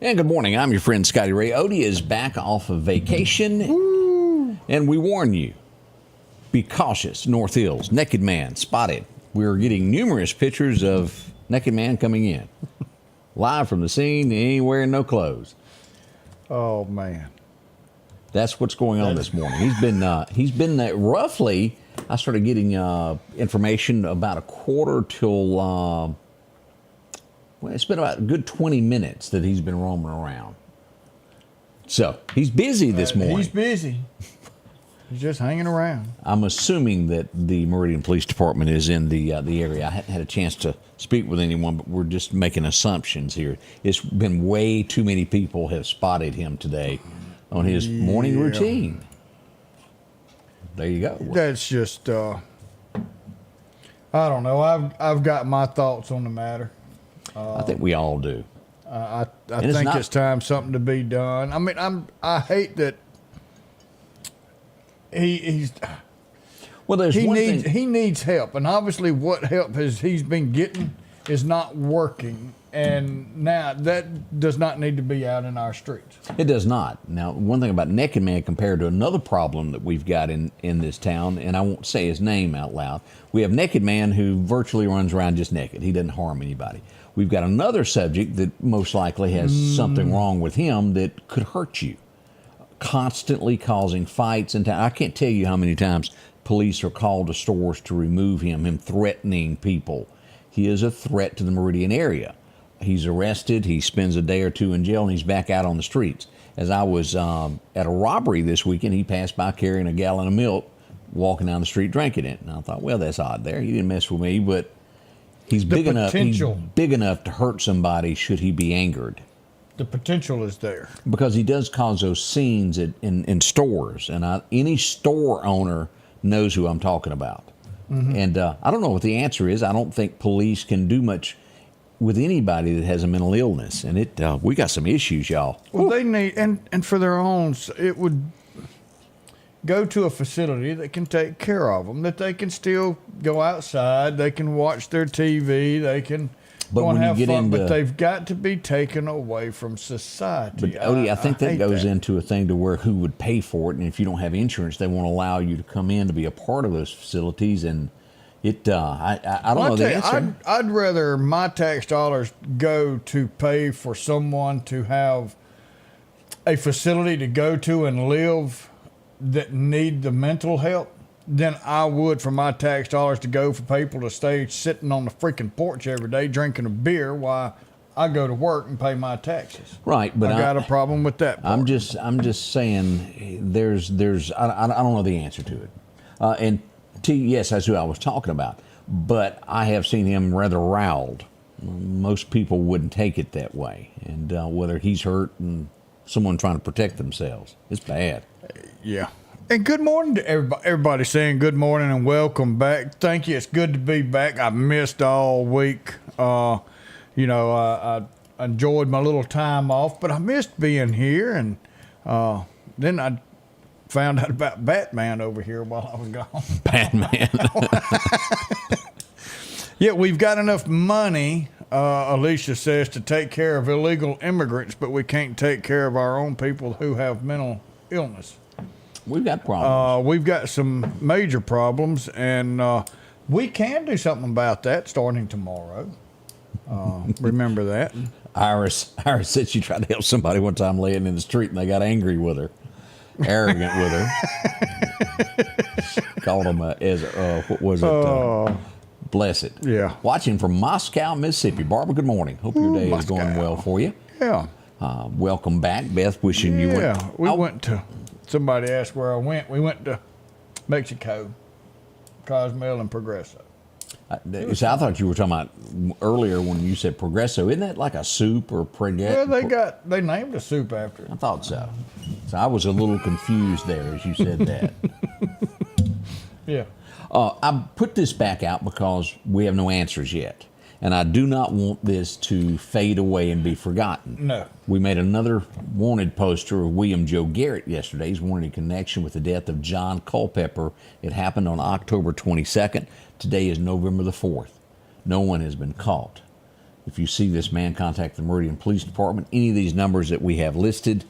And good morning. I'm your friend Scotty Ray. Odie is back off of vacation. Woo. And we warn you, be cautious. North Hills, naked man spotted. We're getting numerous pictures of naked man coming in. Live from the scene, he ain't wearing no clothes. Oh, man. That's what's going on this morning. He's been roughly, I started getting information about a quarter till... Well, it's been about a good 20 minutes that he's been roaming around. So he's busy this morning. He's busy. He's just hanging around. I'm assuming that the Meridian Police Department is in the area. I haven't had a chance to speak with anyone, but we're just making assumptions here. It's been way too many people have spotted him today on his morning routine. There you go. That's just, I don't know. I've got my thoughts on the matter. I think we all do. I think it's time something to be done. I mean, I hate that he needs help, and obviously what help he's been getting is not working, and now that does not need to be out in our streets. It does not. Now, one thing about naked man compared to another problem that we've got in this town, and I won't say his name out loud, we have naked man who virtually runs around just naked. He doesn't harm anybody. We've got another subject that most likely has something wrong with him that could hurt you, constantly causing fights. And I can't tell you how many times police are called to stores to remove him threatening people. He is a threat to the Meridian area. He's arrested, he spends a day or two in jail, and he's back out on the streets. As I was at a robbery this weekend, he passed by carrying a gallon of milk, walking down the street drinking it. And I thought, well, that's odd there. He didn't mess with me, but he's big enough to hurt somebody should he be angered. The potential is there. Because he does cause those scenes in stores. And any store owner knows who I'm talking about. Mm-hmm. And I don't know what the answer is. I don't think police can do much with anybody that has a mental illness. And we got some issues, y'all. Well, they need, and for their own, it would go to a facility that can take care of them, that they can still go outside, they can watch their TV, they can go and have fun, but they've got to be taken away from society. But Odie, I think that goes into a thing to where who would pay for it, and if you don't have insurance, they won't allow you to come in to be a part of those facilities, and I don't know the answer. I'd rather my tax dollars go to pay for someone to have a facility to go to and live that need the mental help than I would for my tax dollars to go for people to stay sitting on the freaking porch every day drinking a beer while I go to work and pay my taxes. Right, but I got a problem with that part. I'm just saying there's I don't know the answer to it. Yes, that's who I was talking about. But I have seen him rather riled. Most people wouldn't take it that way. And whether he's hurt and someone trying to protect themselves, it's bad. Yeah. And good morning to everybody. Everybody saying good morning and welcome back. Thank you. It's good to be back. I missed all week. I enjoyed my little time off, but I missed being here. And then I found out about Batman over here while I was gone. Batman. Yeah, we've got enough money, Alicia says, to take care of illegal immigrants, but we can't take care of our own people who have mental illness. We've got problems. We've got some major problems, and we can do something about that starting tomorrow. Remember that. Iris said she tried to help somebody one time laying in the street, and they got angry with her. Arrogant with her. Called him what was it? Bless it. Yeah. Watching from Moscow, Mississippi. Barbara, good morning. Hope your day is going well for you. Yeah. Welcome back. Beth, wishing you went. Yeah, we went to, somebody asked where I went. We went to Mexico, Cozumel and Progreso. So I thought you were talking about earlier when you said Progresso. Isn't that like a soup or They named a soup after it. I thought so. So I was a little confused there as you said that. Yeah. I put this back out because we have no answers yet. And I do not want this to fade away and be forgotten. No. We made another wanted poster of William Joe Garrett yesterday. He's wanted in connection with the death of John Culpepper. It happened on October 22nd. Today is November the 4th. No one has been caught. If you see this man, contact the Meridian Police Department. Any of these numbers that we have listed,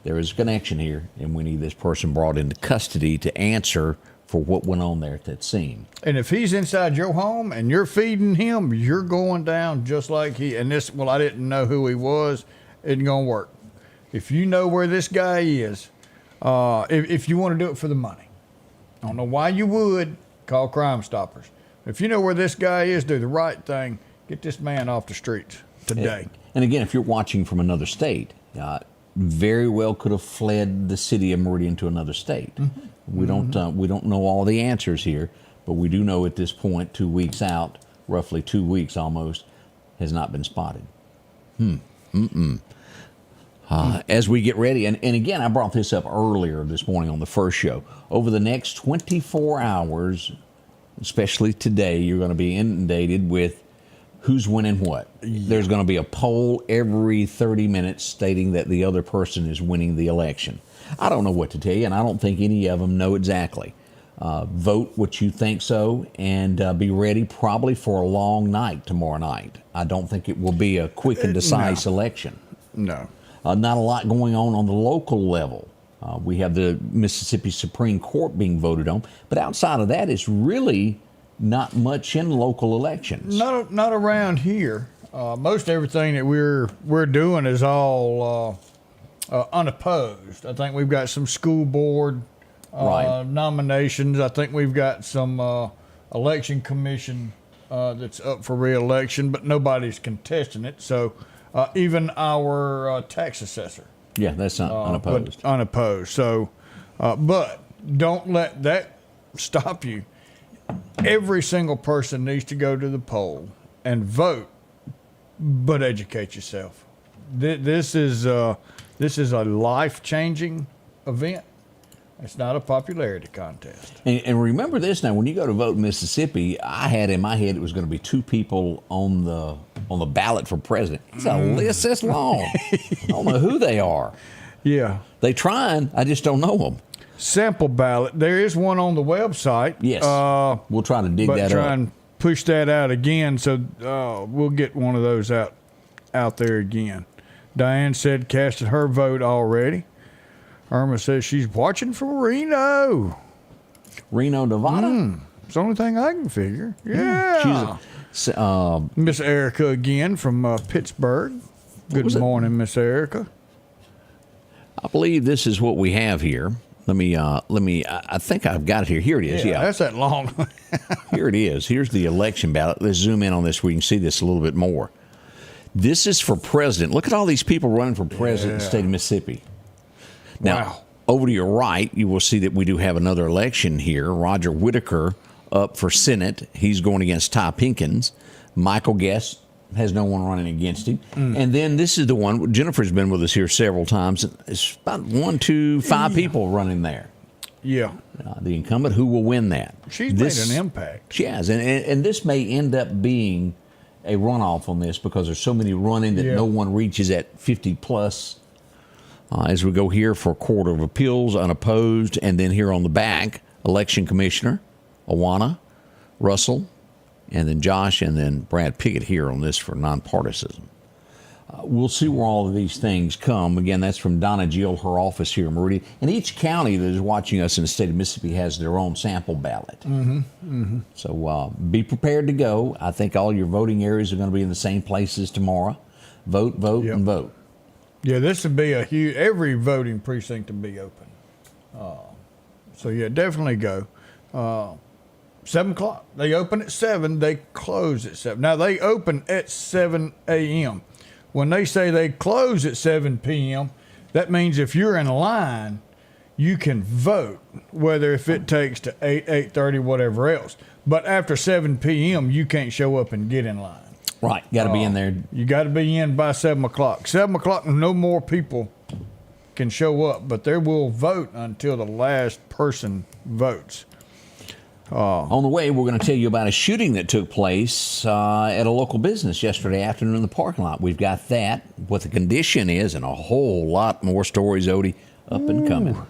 there is a connection here, and we need this person brought into custody to answer for what went on there at that scene. And if he's inside your home and you're feeding him, you're going down just like he. And this, well, I didn't know who he was. It ain't gonna work. If you know where this guy is, if you want to do it for the money, I don't know why you would call Crime Stoppers. If you know where this guy is, do the right thing. Get this man off the streets today. And again, if you're watching from another state, very well could have fled the city of Meridian to another state. Mm-hmm. We don't know all the answers here, but we do know at this point, 2 weeks out, roughly 2 weeks almost, has not been spotted. As we get ready, and again, I brought this up earlier this morning on the first show. Over the next 24 hours, especially today, you're going to be inundated with who's winning what. There's going to be a poll every 30 minutes stating that the other person is winning the election. I don't know what to tell you, and I don't think any of them know exactly. Vote what you think so, and be ready probably for a long night tomorrow night. I don't think it will be a quick and decisive election. No. Not a lot going on the local level. We have the Mississippi Supreme Court being voted on, but outside of that, it's really not much in local elections. Not around here. Most everything that we're doing is all unopposed. I think we've got some school board nominations. I think we've got some election commission that's up for re-election, but nobody's contesting it. So even our tax assessor. Yeah, that's not unopposed. Unopposed. So, but don't let that stop you. Every single person needs to go to the poll and vote, but educate yourself. This is a life-changing event. It's not a popularity contest. And remember this now, when you go to vote in Mississippi, I had in my head it was going to be two people on the ballot for president. It's a list this long. I don't know who they are. Yeah. They trying, I just don't know them. Sample ballot. There is one on the website. Yes. We'll try to dig that up. Try and push that out again, so we'll get one of those out there again. Diane said casted her vote already. Irma says she's watching for Reno, Nevada. It's the only thing I can figure. Yeah. She's Miss Erica again from Pittsburgh. Good morning, Miss Erica. I believe this is what we have here. Let me. I think I've got it here. Here it is. Yeah, that's that long one. Here it is. Here's the election ballot. Let's zoom in on this where you can see this a little bit more. This is for president. Look at all these people running for president in the state of Mississippi. Now, over to your right, you will see that we do have another election here. Roger Whittaker up for Senate. He's going against Ty Pinkins. Michael Guest has no one running against him. And then this is the one, Jennifer's been with us here several times. It's about 1, 2, 5 people running there. Yeah. The incumbent, who will win that? She's made an impact. She has. And this may end up being a runoff on this because there's so many running that no one reaches at 50 plus. As we go here for Court of Appeals, unopposed, and then here on the back, Election Commissioner, Awana, Russell, and then Josh, and then Brad Pickett here on this for nonpartisan. We'll see where all of these things come. Again, that's from Donna Jill, her office here in Meridian. And each county that is watching us in the state of Mississippi has their own sample ballot. So be prepared to go. I think all your voting areas are going to be in the same places tomorrow. Vote, and vote. Yeah, this would be every voting precinct to be open. So, yeah, definitely go. 7 o'clock. They open at 7. They close at 7. Now, they open at 7 a.m. When they say they close at 7 p.m., that means if you're in line, you can vote, whether if it takes to 8:30, whatever else. But after 7 p.m., you can't show up and get in line. Right. Got to be in there. You got to be in by 7 o'clock. 7 o'clock, no more people can show up, but they will vote until the last person votes. On the way, we're going to tell you about a shooting that took place at a local business yesterday afternoon in the parking lot. We've got that, what the condition is, and a whole lot more stories, Odie, up and coming.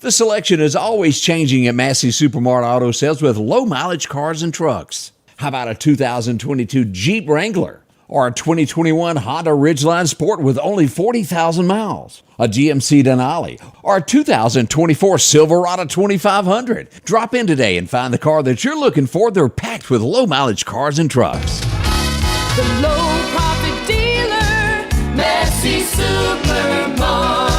The selection is always changing at Massey Supermart Auto Sales with low-mileage cars and trucks. How about a 2022 Jeep Wrangler? Or a 2021 Honda Ridgeline Sport with only 40,000 miles. A GMC Denali. Or a 2024 Silverado 2500. Drop in today and find the car that you're looking for. They're packed with low-mileage cars and trucks. The low-profit dealer, Massey Supermart.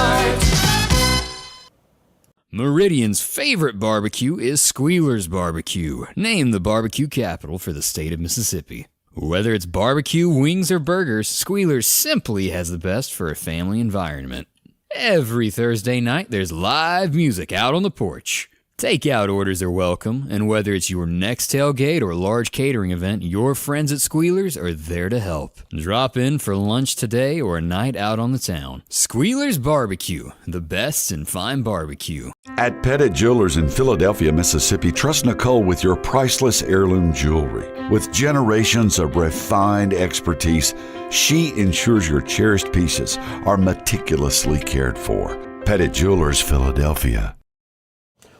Meridian's favorite barbecue is Squealer's Barbecue, named the barbecue capital for the state of Mississippi. Whether it's barbecue, wings, or burgers, Squealer's simply has the best for a family environment. Every Thursday night, there's live music out on the porch. Takeout orders are welcome, and whether it's your next tailgate or large catering event, your friends at Squealer's are there to help. Drop in for lunch today or a night out on the town. Squealer's Barbecue, the best in fine barbecue. At Pettit Jewelers in Philadelphia, Mississippi, trust Nicole with your priceless heirloom jewelry. With generations of refined expertise, she ensures your cherished pieces are meticulously cared for. Pettit Jewelers, Philadelphia.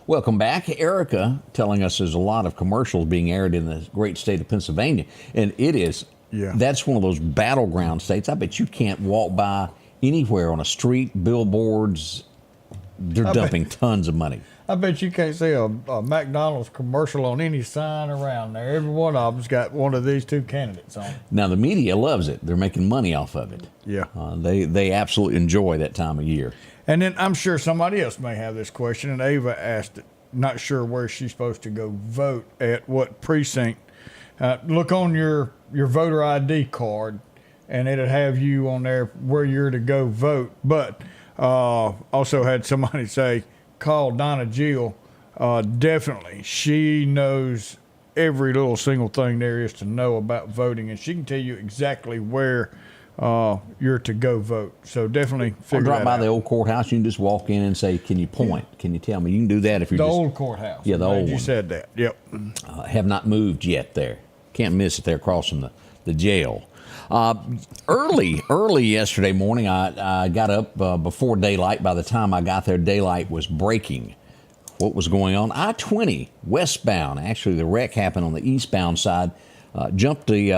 Welcome back. Erica telling us there's a lot of commercials being aired in the great state of Pennsylvania. And it is, that's one of those battleground states. I bet you can't walk by anywhere on a street, billboards. They're dumping tons of money. I bet you can't see a McDonald's commercial on any sign around there. Every one of them's got one of these two candidates on it. Now, the media loves it. They're making money off of it. Yeah. They absolutely enjoy that time of year. And then I'm sure somebody else may have this question, and Ava asked it. Not sure where she's supposed to go vote at what precinct. Look on your voter ID card, and it'll have you on there where you're to go vote. But also had somebody say, call Donna Jill. Definitely. She knows every little single thing there is to know about voting, and she can tell you exactly where you're to go vote. So definitely figure that out. Drop by the old courthouse. You can just walk in and say, can you point? Can you tell me? You can do that if you're the just... old courthouse. Yeah, the old one. You said that. Yep. Have not moved yet there. Can't miss it there across from the jail. Early yesterday morning, I got up before daylight. By the time I got there, daylight was breaking. What was going on? I-20 westbound. Actually, the wreck happened on the eastbound side. Jumped the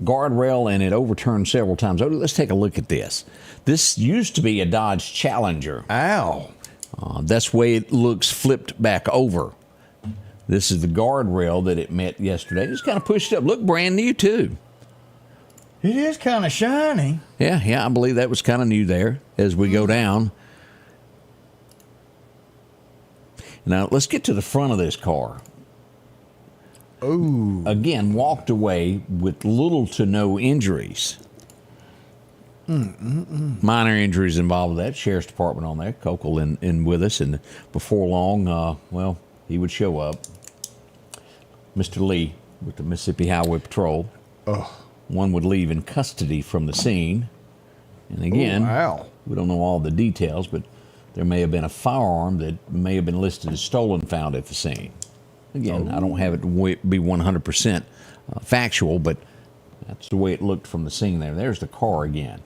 guardrail and it overturned several times. Oh, let's take a look at this. This used to be a Dodge Challenger. Ow. That's the way it looks flipped back over. This is the guardrail that it met yesterday. It's kind of pushed up. Look brand new, too. It is kind of shiny. Yeah, I believe that was kind of new there as we go down. Now, let's get to the front of this car. Oh. Again, walked away with little to no injuries. Minor injuries involved with that. Sheriff's Department on there. Cokel in with us. And before long, he would show up. Mr. Lee with the Mississippi Highway Patrol. One would leave in custody from the scene. And again, we don't know all the details, but there may have been a firearm that may have been listed as stolen found at the scene. Again, I don't have it to be 100% factual, but that's the way it looked from the scene there. There's the car again.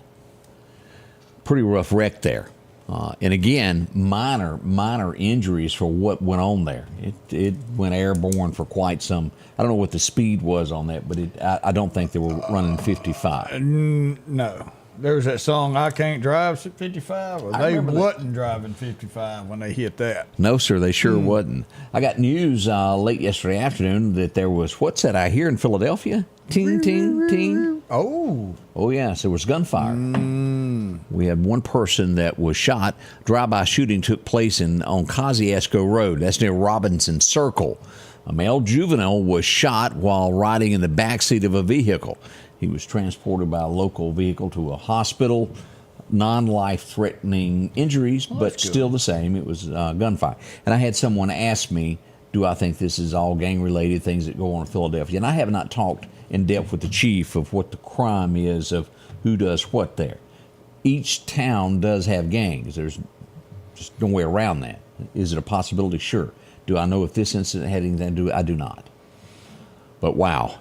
Pretty rough wreck there. And again, minor injuries for what went on there. It went airborne for quite some. I don't know what the speed was on that, but I don't think they were running 55. No. There was that song, I Can't Drive 55, or they wasn't driving 55 when they hit that. No, sir, they sure wasn't. I got news late yesterday afternoon that there was, what's that I hear in Philadelphia? Ting, ting, ting. Oh, yes, there was gunfire. We had one person that was shot. Drive-by shooting took place on Kosciuszko Road. That's near Robinson Circle. A male juvenile was shot while riding in the backseat of a vehicle. He was transported by a local vehicle to a hospital. non-life-threatening injuries, but still the same. It was gunfire. And I had someone ask me, do I think this is all gang-related things that go on in Philadelphia? And I have not talked in depth with the chief of what the crime is of who does what there. Each town does have gangs. There's just no way around that. Is it a possibility? Sure. Do I know if this incident had anything to do with it? I do not. But wow,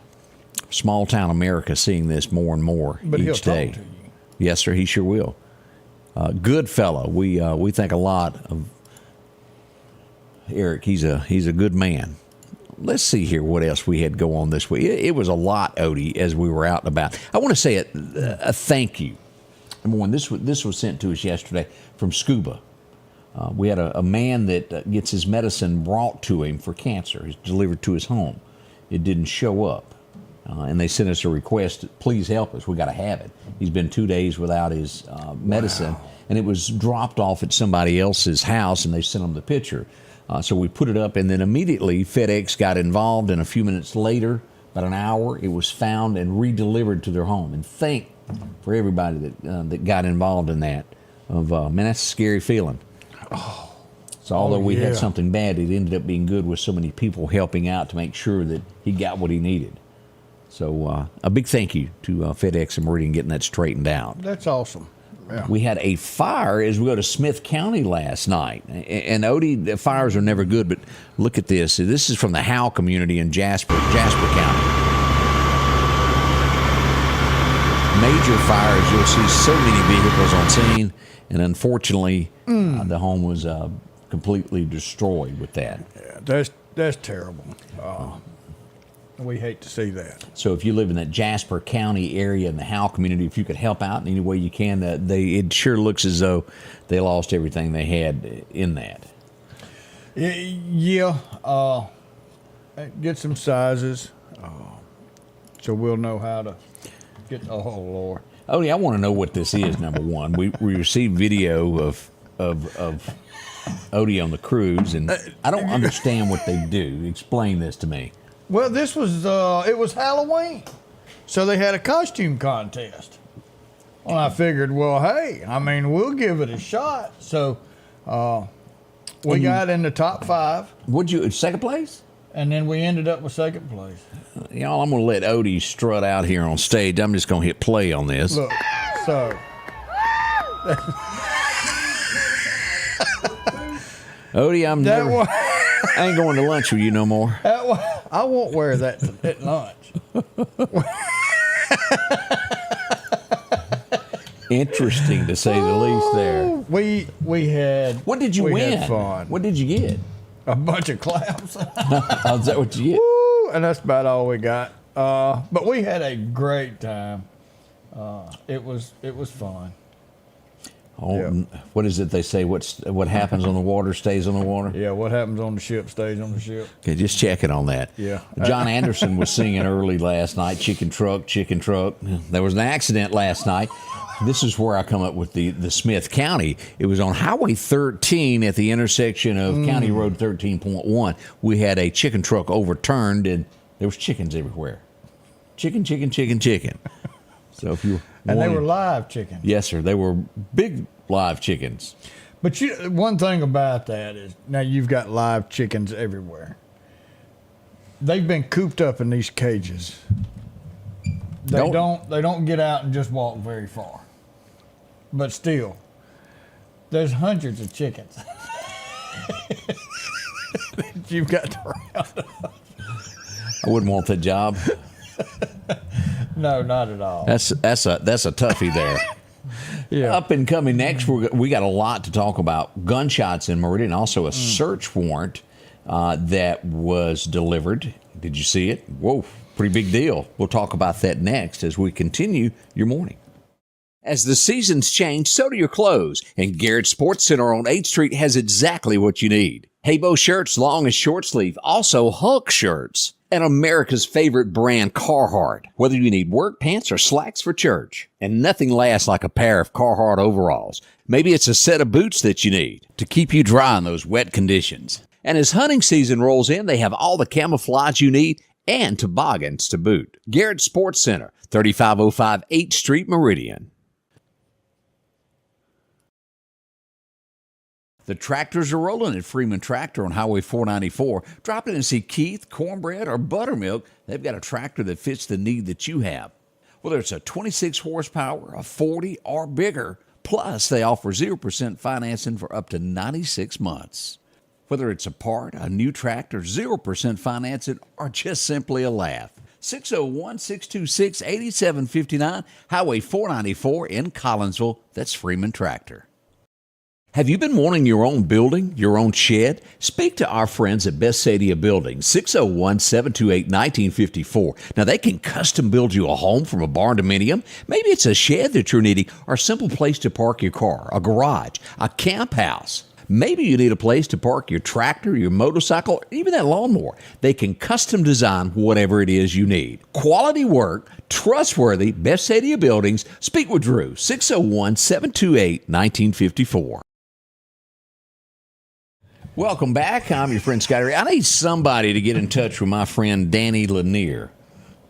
small town America seeing this more and more But he'll each day. talk to you. Yes, sir, he sure will. Good fellow. We think a lot of Eric. He's a good man. Let's see here what else we had go on this week. It was a lot, Odie, as we were out and about. I want to say a thank you. Number one, this was sent to us yesterday from Scuba. We had a man that gets his medicine brought to him for cancer. It's delivered to his home. It didn't show up. And they sent us a request, please help us. We got to have it. He's been 2 days without his medicine. And it was dropped off at somebody else's house, and they sent him the picture. So we put it up, and then immediately FedEx got involved, and a few minutes later, about an hour, it was found and redelivered to their home. And thank for everybody that got involved in that. Man, that's a scary feeling. So although we had something bad, it ended up being good with so many people helping out to make sure that he got what he needed. So a big thank you to FedEx and Meridian getting that straightened out. That's awesome. Yeah. We had a fire as we go to Smith County last night. And Odie, the fires are never good, but look at this. This is from the Howe community in Jasper County. Major fires. You'll see so many vehicles on scene. And unfortunately, the home was completely destroyed with that. Yeah, that's terrible. We hate to see that. So if you live in that Jasper County area in the Howe community, if you could help out in any way you can, it sure looks as though they lost everything they had in that. Yeah. Get some sizes, so we'll know how to get. Oh Lord. Odie, I want to know what this is. Number one, we received video of Odie on the cruise, and I don't understand what they do. Explain this to me. Well, this was it was Halloween, so they had a costume contest. Well, I figured, well, hey, I mean, we'll give it a shot. So we got in the top 5. Would you second place? And then we ended up with second place. Y'all, I'm going to let Odie strut out here on stage. I'm just going to hit play on this. Look, so. Odie, I ain't going to lunch with you no more. I won't wear that at lunch. Interesting to say the least there. We had. What did you win? Had fun. What did you get? A bunch of claps. Oh, is that what you get? Woo, and that's about all we got. But we had a great time. It was fun. Oh, Yeah. What is it they say? What happens on the water stays on the water? Yeah, what happens on the ship stays on the ship. Okay, just checking on that. Yeah. John Anderson was singing early last night, Chicken Truck, Chicken Truck. There was an accident last night. This is where I come up with the Smith County. It was on Highway 13 at the intersection of County Road 13.1. We had a chicken truck overturned, and there was chickens everywhere. Chicken, chicken, chicken, chicken. So if you And they were live chickens. Yes, sir. They were big live chickens. But one thing about that is now you've got live chickens everywhere. They've been cooped up in these cages. They don't get out and just walk very far. But still, there's hundreds of chickens. You've got to round up. I wouldn't want that job. No, not at all. That's a toughie there. Yeah. Up and coming next, we got a lot to talk about. Gunshots in Meridian, also a search warrant that was delivered. Did you see it? Whoa, pretty big deal. We'll talk about that next as we continue your morning. As the seasons change, so do your clothes, and Garrett Sports Center on 8th Street has exactly what you need. Haybo shirts, long and short sleeve, also Hulk shirts, and America's favorite brand, Carhartt. Whether you need work pants or slacks for church, and nothing lasts like a pair of Carhartt overalls. Maybe it's a set of boots that you need to keep you dry in those wet conditions. And as hunting season rolls in, they have all the camouflage you need and toboggans to boot. Garrett Sports Center, 3505 8th Street, Meridian. The tractors are rolling at Freeman Tractor on Highway 494. Drop in and see Keith, Cornbread, or Buttermilk. They've got a tractor that fits the need that you have. Whether it's a 26 horsepower, a 40, or bigger. Plus, they offer 0% financing for up to 96 months. Whether it's a part, a new tractor, 0% financing, or just simply a laugh. 601-626-8759, Highway 494 in Collinsville. That's Freeman Tractor. Have you been wanting your own building, your own shed? Speak to our friends at Best Sadia Building, 601-728-1954. Now, they can custom build you a home from a barn dominium. Maybe it's a shed that you're needing or a simple place to park your car, a garage, a camp house. Maybe you need a place to park your tractor, your motorcycle, or even that lawnmower. They can custom design whatever it is you need. Quality work, trustworthy, Best Sadia Buildings. Speak with Drew, 601-728-1954. Welcome back. I'm your friend Scotty Ray. I need somebody to get in touch with my friend Danny Lanier.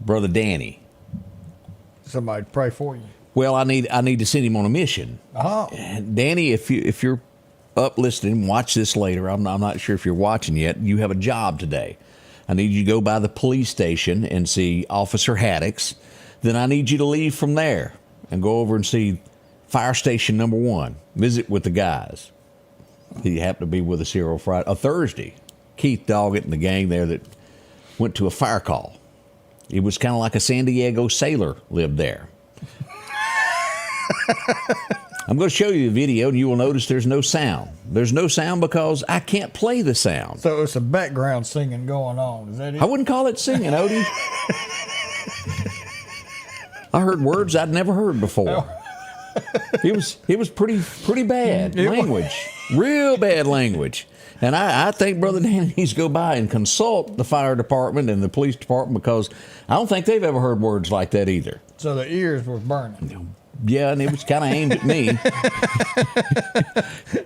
Brother Danny. Somebody pray for you. Well, I need to send him on a mission. Oh. Danny, if you're up listening, watch this later. I'm not sure if you're watching yet. You have a job today. I need you to go by the police station and see Officer Haddix. Then I need you to leave from there and go over and see Fire Station Number 1. Visit with the guys. He happened to be with us here on Thursday. Keith Doggett and the gang there that went to a fire call. It was kind of like a San Diego sailor lived there. I'm going to show you the video, and you will notice there's no sound. There's no sound because I can't play the sound. So it's a background singing going on. Is that it? I wouldn't call it singing, Odie. I heard words I'd never heard before. It was pretty bad language, real bad language. And I think Brother Danny needs to go by and consult the fire department and the police department because I don't think they've ever heard words like that either. So the ears were burning. Yeah, and it was kind of aimed at me.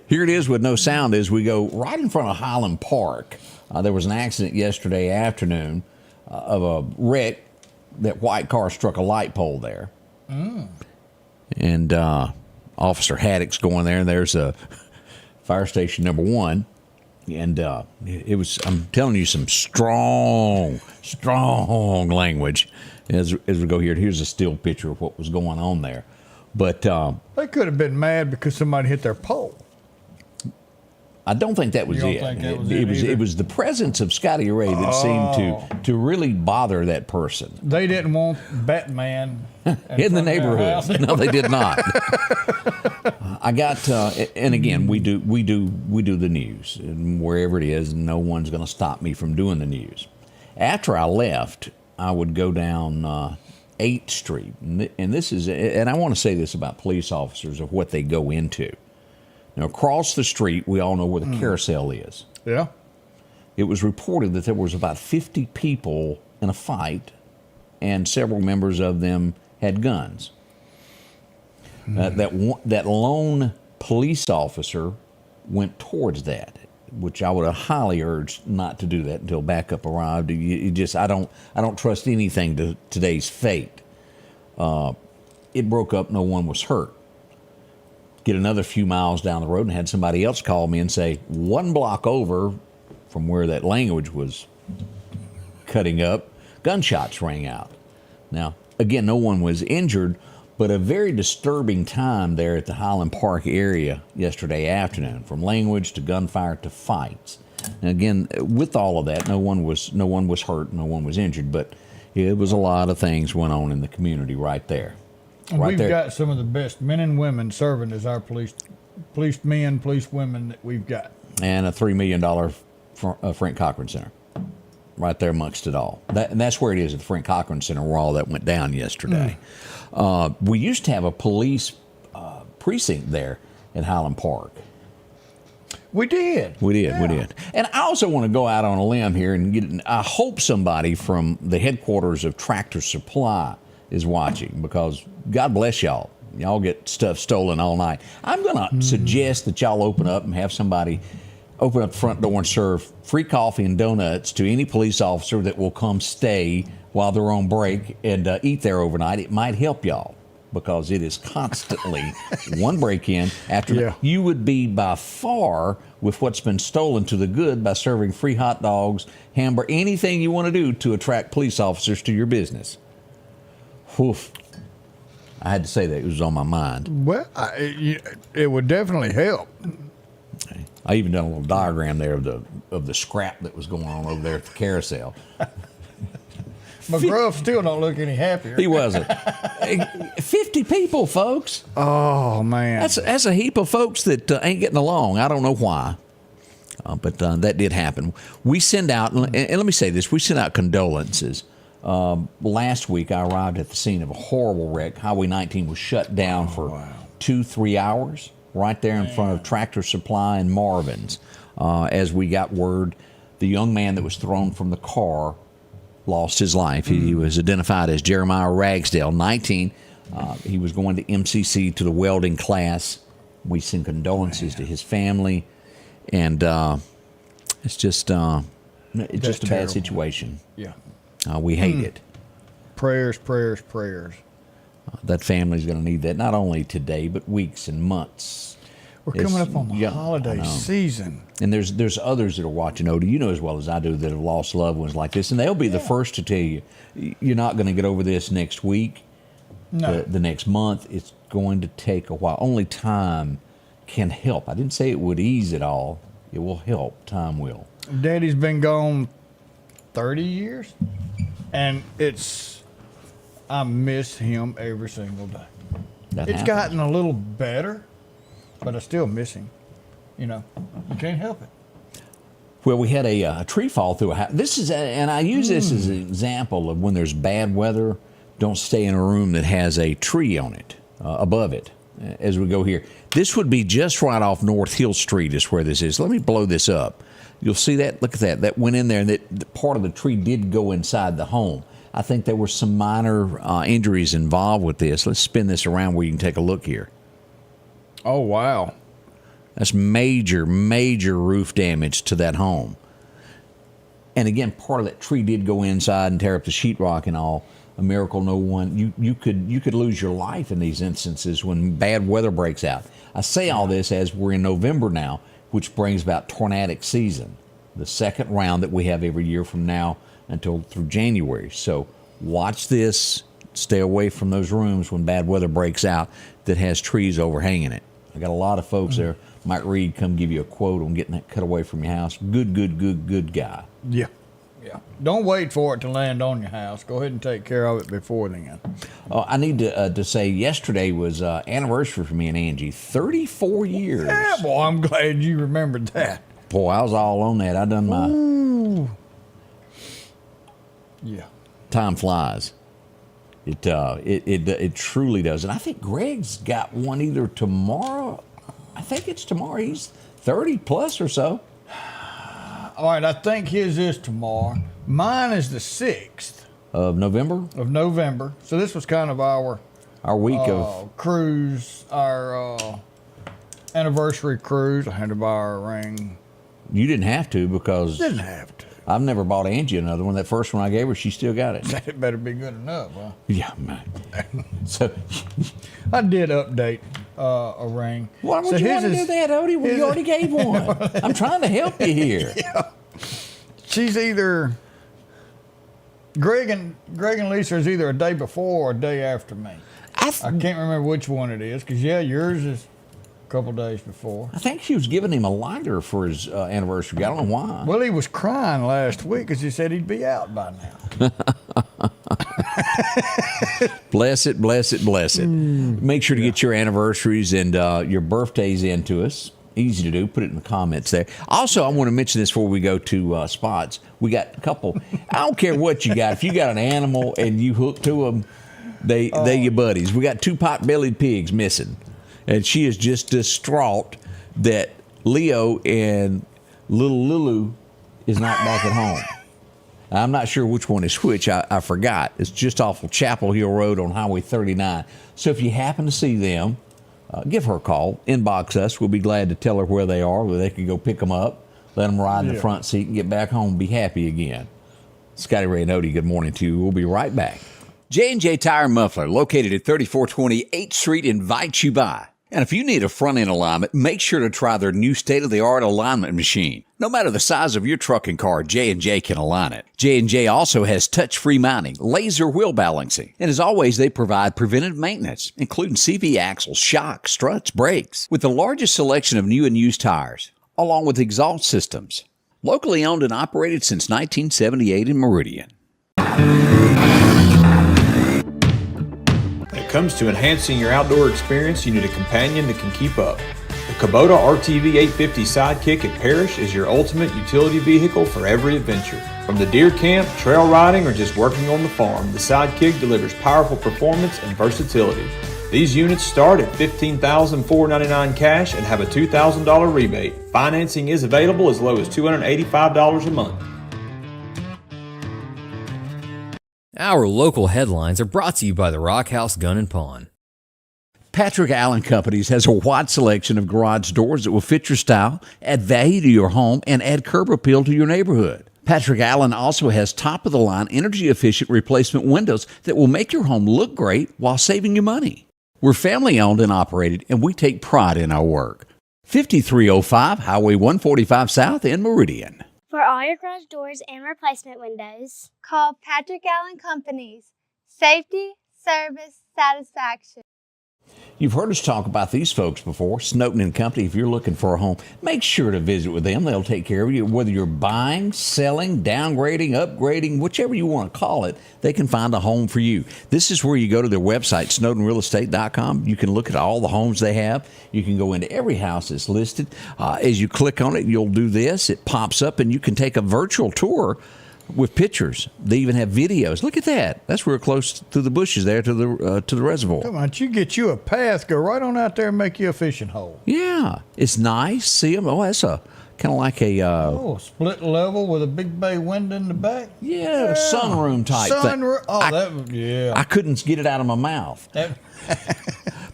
Here it is with no sound as we go right in front of Highland Park. There was an accident yesterday afternoon of a wreck. That white car struck a light pole there. And Officer Haddix going there, and there's a Fire Station Number 1. And it was, I'm telling you, some strong language as we go here. Here's a still picture of what was going on there. But They could have been mad because somebody hit their pole. I don't think that was You don't it. think that was It was the presence of Scotty Ray that seemed to really bother that person. They didn't want Batman In the neighborhood. No, they did not. I got, and again, we do the news, and wherever it is, no one's going to stop me from doing the news. After I left, I would go down 8th Street, and this is, and I want to say this about police officers of what they go into. Now, across the street, we all know where the carousel is. Yeah. It was reported that there was about 50 people in a fight, and several members of them had guns. That lone police officer went towards that, which I would have highly urged not to do that until backup arrived. I don't trust anything to today's fate. It broke up. No one was hurt. Get another few miles down the road and had somebody else call me and say 1 block over from where that language was cutting up, gunshots rang out. Now, again, no one was injured, but a very disturbing time there at the Highland Park area yesterday afternoon, from language to gunfire to fights. And again, with all of that, no one was hurt, no one was injured, but it was a lot of things went on in the community right there. We've got some of the best men and women serving as our police men, police women that we've got. And a $3 million Frank Cochran Center right there amongst it all. And that's where it is at the Frank Cochran Center where all that went down yesterday. We used to have a police precinct there at Highland Park. We did. We did. And I also want to go out on a limb here and I hope somebody from the headquarters of Tractor Supply is watching, because God bless y'all. Y'all get stuff stolen all night. I'm going to suggest that y'all open up and have somebody open up the front door and serve free coffee and donuts to any police officer that will come stay while they're on break and eat there overnight. It might help y'all. because it is constantly one break-in after Yeah. You would be by far with what's been stolen to the good by serving free hot dogs, hamburger, anything you want to do to attract police officers to your business. Woof. I had to say that. It was on my mind. Well, it would definitely help. I even done a little diagram there of the scrap that was going on over there at the carousel. McGruff still don't look any happier. He wasn't. 50 people, folks. Oh, man. That's a heap of folks that ain't getting along. I don't know why. But that did happen. We send out, and let me say this, we sent out condolences. Last week, I arrived at the scene of a horrible wreck. Highway 19 was shut down for 2-3 hours right there in front of Tractor Supply and Marvin's. As we got word, the young man that was thrown from the car lost his life. He was identified as Jeremiah Ragsdale, 19. He was going to MCC to the welding class. We send condolences to his family. And it's just a bad terrible. situation. Yeah. We hate it. Prayers, prayers, prayers. That family's going to need that not only today, but weeks and months. We're coming up on the I holiday know. season. And there's others that are watching, Odie. You know as well as I do that have lost loved ones like this, and they'll be the first to tell you, you're not going to get over this next week, No. the next month. It's going to take a while. Only time can help. I didn't say it would ease it all. It will help. Time will. Daddy's been gone 30 years, and I miss him every single day. That It's happens. gotten a little better, but I still miss him. You know, you can't help it. Well, we had a tree fall through a house. And I use this as an example of when there's bad weather, don't stay in a room that has a tree on it, above it, as we go here. This would be just right off North Hill Street is where this is. Let me blow this up. You'll see that. Look at that. That went in there, and that part of the tree did go inside the home. I think there were some minor injuries involved with this. Let's spin this around where you can take a look here. Oh, wow. That's major, major roof damage to that home. And again, part of that tree did go inside and tear up the sheetrock and all. A miracle no one. You could lose your life in these instances when bad weather breaks out. I say all this as we're in November now, which brings about tornadic season, the second round that we have every year from now until through January. So watch this. Stay away from those rooms when bad weather breaks out that has trees overhanging it. I got a lot of folks there. Mike Reed come give you a quote on getting that cut away from your house. Good guy. Yeah. Yeah. Don't wait for it to land on your house. Go ahead and take care of it before then. I need to say yesterday was anniversary for me and Angie. 34 years. Yeah, boy, I'm glad you remembered that. Boy, I was all on that. I done my Ooh. Yeah. time flies. It truly does. And I think Greg's got one either tomorrow. I think it's tomorrow. He's 30 plus or so. All right, I think his is tomorrow. Mine is the 6th Of November, of November. So this was kind of our week of cruise, our anniversary cruise. I had to buy her a ring. you didn't have to because Didn't have to. I've never bought Angie another one. That first one I gave her, she still got it. It better be good enough, huh? Yeah, man. So I did update a ring. why would So you his want to do is- that, Odie? Well, his you already gave one. I'm trying to help you here. She's either Greg and Lisa is either a day before or a day after me. I can't remember which one it is because yours is a couple days before. I think she was giving him a lighter for his anniversary. I don't know why. Well, he was crying last week because he said he'd be out by now. Bless it, bless it, bless it. Make sure to get your anniversaries and your birthdays into us. Easy to do. Put it in the comments there. Also, I want to mention this before we go to spots. We got a couple. I don't care what you got. If you got an animal and you hook to them, they your buddies. We got 2 pot-bellied pigs missing. And she is just distraught that Leo and little Lulu is not back at home. I'm not sure which one is which. I forgot. It's just off of Chapel Hill Road on Highway 39. So if you happen to see them, give her a call. Inbox us. We'll be glad to tell her where they are, where they can go pick them up, let them ride in the front seat and get back home and be happy again. Scotty Ray and Odie, good morning to you. We'll be right back. J&J Tire and Muffler, located at 3420 8th Street, invites you by. And if you need a front-end alignment, make sure to try their new state-of-the-art alignment machine. No matter the size of your truck and car, J&J can align it. J&J also has touch-free mounting, laser wheel balancing, and as always, they provide preventive maintenance, including CV axles, shocks, struts, brakes, with the largest selection of new and used tires, along with exhaust systems. Locally owned and operated since 1978 in Meridian. When it comes to enhancing your outdoor experience, you need a companion that can keep up. The Kubota RTV 850 Sidekick at Parrish is your ultimate utility vehicle for every adventure. From the deer camp, trail riding, or just working on the farm, the Sidekick delivers powerful performance and versatility. These units start at $15,499 cash and have a $2,000 rebate. Financing is available as low as $285 a month. Our local headlines are brought to you by the Rock House Gun and Pawn. Patrick Allen Companies has a wide selection of garage doors that will fit your style, add value to your home, and add curb appeal to your neighborhood. Patrick Allen also has top-of-the-line, energy-efficient replacement windows that will make your home look great while saving you money. We're family-owned and operated, and we take pride in our work. 5305 Highway 145 South in Meridian. For all your garage doors and replacement windows, call Patrick Allen Companies. Safety, service, satisfaction. You've heard us talk about these folks before, Snowden and Company. If you're looking for a home, make sure to visit with them. They'll take care of you. Whether you're buying, selling, downgrading, upgrading, whichever you want to call it, they can find a home for you. This is where you go to their website, snowdenrealestate.com. You can look at all the homes they have. You can go into every house that's listed. As you click on it, you'll do this. It pops up, and you can take a virtual tour with pictures. They even have videos. Look at that. That's real close to the bushes there, to the reservoir. Come on, you get you a path, go right on out there and make you a fishing hole. Yeah, it's nice. See them. Oh, that's a kind of like a split level with a big bay window in the back. Yeah, sunroom type thing. Yeah. I couldn't get it out of my mouth.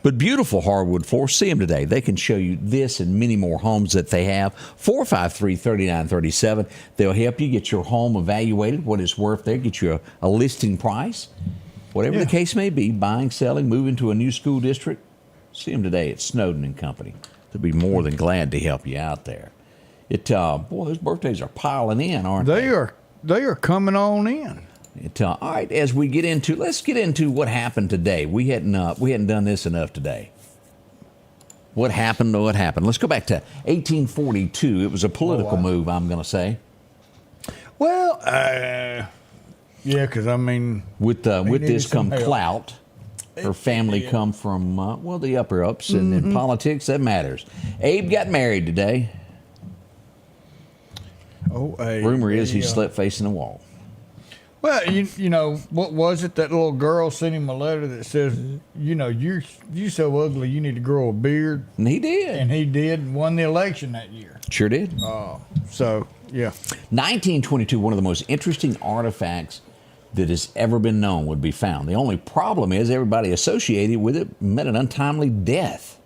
But beautiful hardwood floors. See them today. They can show you this and many more homes that they have. 453-3937. They'll help you get your home evaluated, what it's worth there, get you a listing price. Whatever the case may be, buying, selling, moving to a new school district. See them today at Snowden and Company. They'll be more than glad to help you out there. Those birthdays are piling in, aren't they? They are coming on in. All right, let's get into what happened today. We hadn't done this enough today. What happened? Let's go back to 1842. It was a political move, I'm going to say. Well, yeah, because I mean, with this come clout. Her family come from the upper ups, and in politics that matters. Abe got married today. Oh, Abe. Rumor is he slept facing the wall. Well, you know, what was it? That little girl sent him a letter that says, you know, you're so ugly, you need to grow a beard. And he did. And he did, and won the election that year. Sure did. So, yeah. 1922, one of the most interesting artifacts that has ever been known would be found. The only problem is everybody associated with it met an untimely death.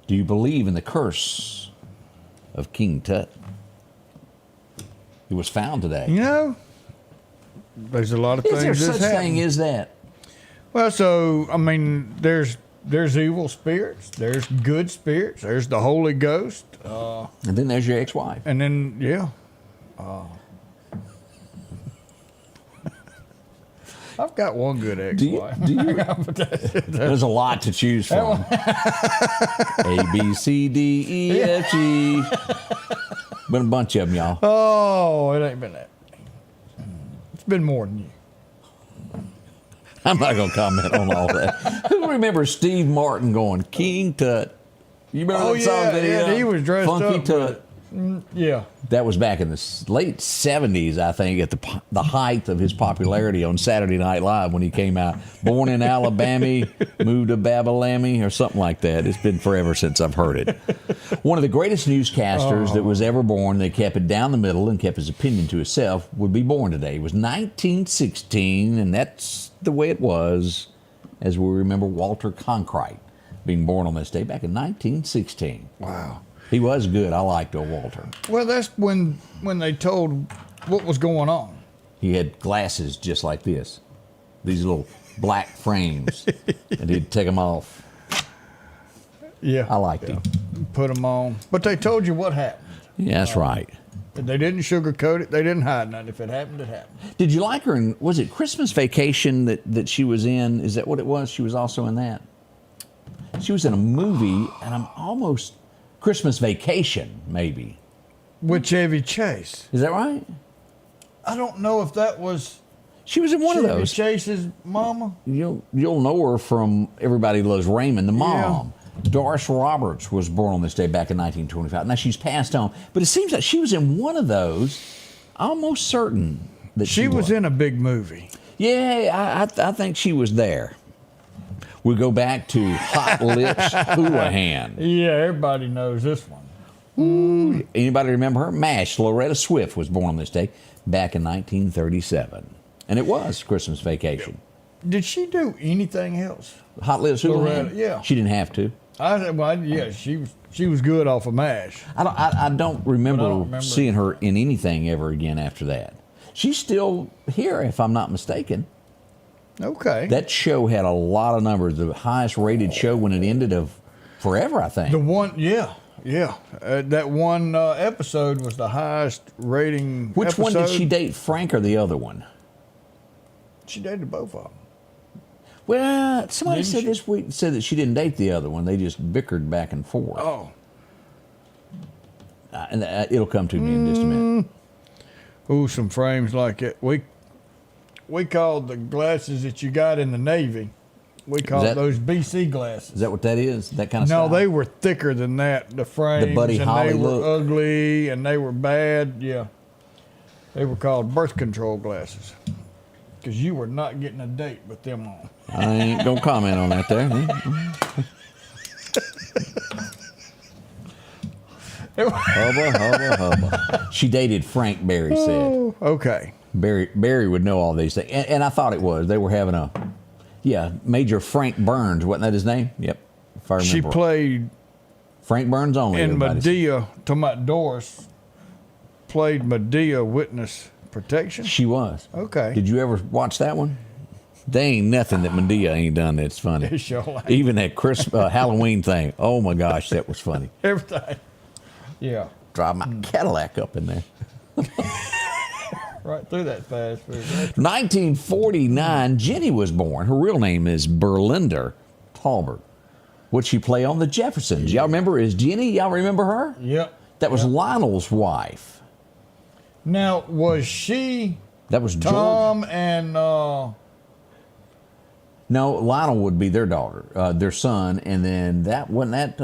Do you believe in the curse of King Tut? It was found today. You know, there's a lot of things. Is there such thing as that? Well, so I mean, there's evil spirits, there's good spirits, there's the Holy Ghost, and then there's your ex-wife. And then I've got one good ex-wife. There's a lot to choose from. A, B, C, D, E, F, G. Been a bunch of them, y'all. Oh, it ain't been that. It's been more than you. I'm not going to comment on all that. Who remembers Steve Martin going, King Tut? You remember that song that he was dressed Funky up. Tut. Yeah. That was back in the late 70s, I think, at the height of his popularity on Saturday Night Live when he came out. Born in Alabama, moved to Babalami, or something like that. It's been forever since I've heard it. One of the greatest newscasters that was ever born, that kept it down the middle and kept his opinion to himself, would be born today. It was 1916, and that's the way it was, as we remember Walter Cronkite being born on this day back in 1916. Wow. He was good. I liked old Walter. Well, that's when they told what was going on. He had glasses just like this. These little black frames, and he'd take them off. Yeah. I liked him. Put them on. But they told you what happened. Yeah, that's right. They didn't sugarcoat it. They didn't hide nothing. If it happened, it happened. Did you like her in, was it Christmas Vacation that she was in? Is that what it was? She was also in that? She was in a movie, and I'm almost, Christmas Vacation, maybe. With Chevy Chase. Is that right? I don't know if that was She was in one Chevy of those. Chase's mama. You'll know her from Everybody Loves Raymond, the mom. Doris Roberts was born on this day back in 1925. Now she's passed on, but it seems like she was in one of those. Almost certain that She was in a big movie. Yeah, I think she was there. We go back to Hot Lips Houlihan. Yeah, everybody knows this one. Anybody remember her? MASH, Loretta Swift was born on this day back in 1937. And it was Christmas Vacation. Did she do anything else? Hot Lips Houlihan? Loretta, yeah. She didn't have to. She was good off of MASH. I don't remember, remember seeing her in anything ever again after that. She's still here, if I'm not mistaken. Okay. That show had a lot of numbers. The highest rated show when it ended of forever, I think. The one, yeah. That one episode was the highest rating. Which one did she date, Frank or the other one? She dated both of them. Well, somebody Didn't said she? this week said that she didn't date the other one. They just bickered back and forth. Oh. And it'll come to me in just a minute. Ooh, some frames like it. We called the glasses that you got in the Navy. We called those BC glasses. Is that what that is? That kind of No, style? they were thicker than that. The frames, Buddy and Holly they were look. ugly, and they were bad. Yeah, they were called birth control glasses because you were not getting a date with them on. I ain't gonna comment on that there. Hubba. She dated Frank, Barry said. Oh, okay. Barry would know all these things. And I thought it was. They were having Major Frank Burns. Wasn't that his name? Yep. If I remember. She played Frank Burns only. in everybody said. Medea, to my Doris, played Medea Witness Protection. She was. Okay. Did you ever watch that one? There ain't nothing that Medea ain't done that's funny. It sure ain't. Even that Halloween thing. Oh my gosh, that was funny. Everything. Yeah. Drive my Cadillac up in there. Right through that fast food. 1949, Jenny was born. Her real name is Berlinda Talbert. Would she play on the Jeffersons? Y'all remember? Is Jenny? Y'all remember her? Yep. That was Lionel's wife. Now, was she That was George. Tom and No, Lionel would be their daughter, their son, and then wasn't that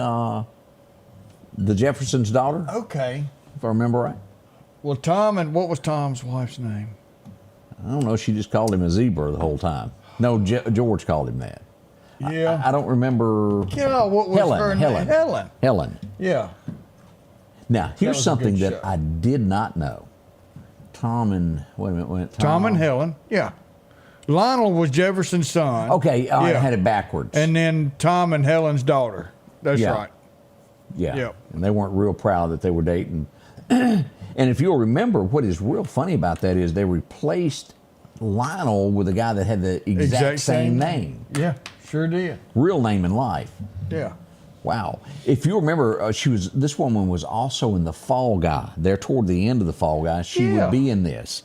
the Jeffersons' daughter, okay. if I remember right. Well, Tom, and what was Tom's wife's name? I don't know. She just called him a zebra the whole time. No, George called him that. Yeah. I don't remember. Yeah, what was her name? Helen. Yeah. Now, here's was a something good that show. I did not know. Tom and Tom and Helen. Yeah. Lionel was Jefferson's son. Okay, I Yeah. had it backwards. And then Tom and Helen's daughter. That's Yeah. right. Yeah. Yep. And they weren't real proud that they were dating. And if you'll remember, what is real funny about that is they replaced Lionel with a guy that had the exact same name. Yeah, sure did. Real name in life. Yeah. Wow. If you remember, this woman was also in The Fall Guy. There toward the end of The Fall Guy, she Yeah. would be in this.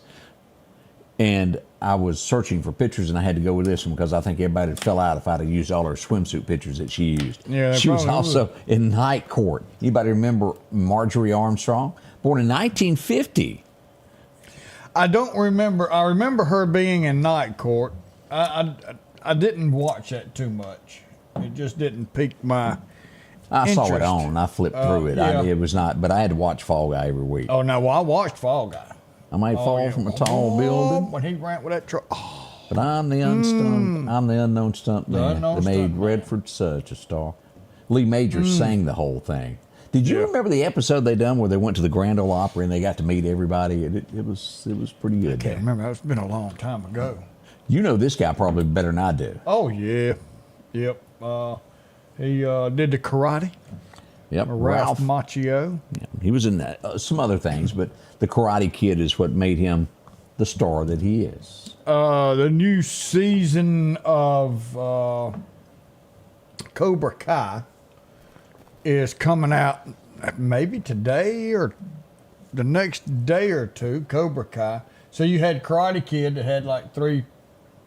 And I was searching for pictures, and I had to go with this one because I think everybody would fell out if I'd have used all her swimsuit pictures that she used. Yeah, they she was probably also in Night Court. Anybody remember Marjorie Armstrong? Born in 1950. I don't remember. I remember her being in Night Court. I didn't watch that too much. It just didn't pique my I saw it interest. on. I flipped through it. Yeah. It was not, but I had to watch Fall Guy every week. Oh, no, well, I watched Fall Guy. I might fall yeah. from a tall building, When he ran with that truck. Oh, but I'm the unknown stunt man unknown that made stunt man. Redford such a star. Lee Majors sang the whole thing. Did you remember the episode they done where they went to the Grand Ole Opry and they got to meet everybody? It was pretty good. I can't remember. That's been a long time ago. You know this guy probably better than I do. Oh, yeah. Yep. He did the karate. Yep, Ralph Macchio. Yeah, he was in some other things, but the Karate Kid is what made him the star that he is? The new season of Cobra Kai is coming out maybe today or the next day or two. Cobra Kai. So you had Karate Kid that had like three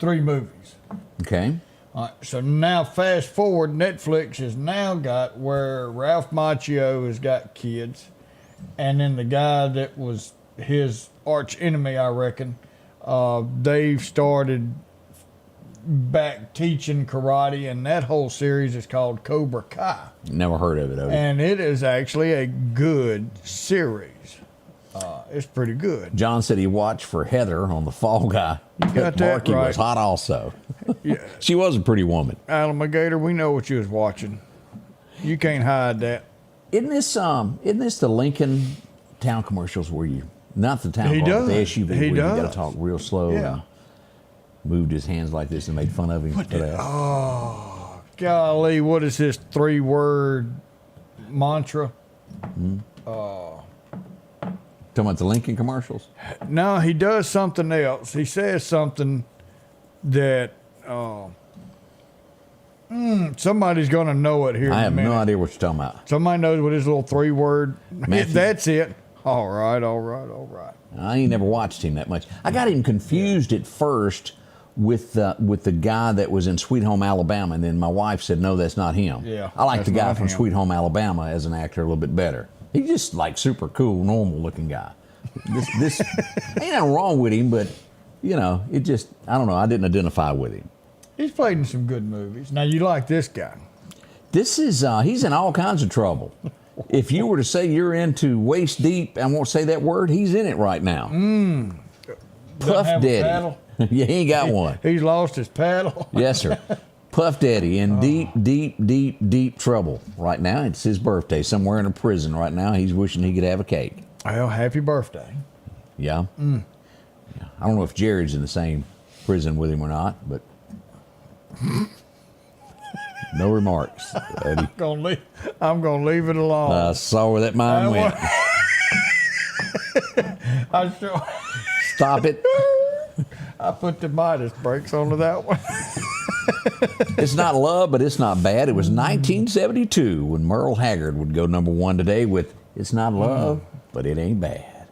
movies. Okay. All right, so now fast forward, Netflix has now got where Ralph Macchio has got kids, and then the guy that was his arch enemy, I reckon, they've started back teaching karate, and that whole series is called Cobra Kai. Never heard of it. Odie. And it is actually a good series. It's pretty good. John said he watched for Heather on the Fall Guy. You got that Marky right. was hot also. Yeah. She was a pretty woman. Alligator, we know what you was watching. You can't hide that. Isn't this the Lincoln Town commercials where you, not the town He car, but the does. SUV where He you got to does. talk real slow Yeah. and moved his hands like this and made fun of him for that. Oh, golly, what is this 3-word mantra? Talking about the Lincoln commercials? No, he does something else. He says something that somebody's going to know it here I in a have minute. no idea what you're talking about. Somebody knows what his little 3-word. Matthew. That's it. All right. I ain't never watched him that much. I got him confused at first with the guy that was in Sweet Home Alabama, and then my wife said, no, that's not him. Yeah, I like that's the guy not from him. Sweet Home Alabama as an actor a little bit better. He's just like super cool, normal looking guy. This ain't nothing wrong with him, but you know, it just, I don't know, I didn't identify with him. He's played in some good movies. Now, you like this guy. This is, he's in all kinds of trouble. If you were to say you're into waist deep, I won't say that word, he's in it right now. Puff have a Daddy. paddle? Yeah, he ain't got one. He's lost his paddle. Yes, sir. Puff Daddy in deep trouble right now. It's his birthday. Somewhere in a prison right now. He's wishing he could have a cake. Well, happy birthday. Yeah. Yeah. I don't know if Jared's in the same prison with him or not, but no remarks, Eddie. I'm gonna leave it alone. I saw where that mind went. I sure. Stop it. I put the Midas brakes onto that one. It's not love, but it's not bad. It was 1972 when Merle Haggard would go #1 today with It's Not Love, but It Ain't Bad.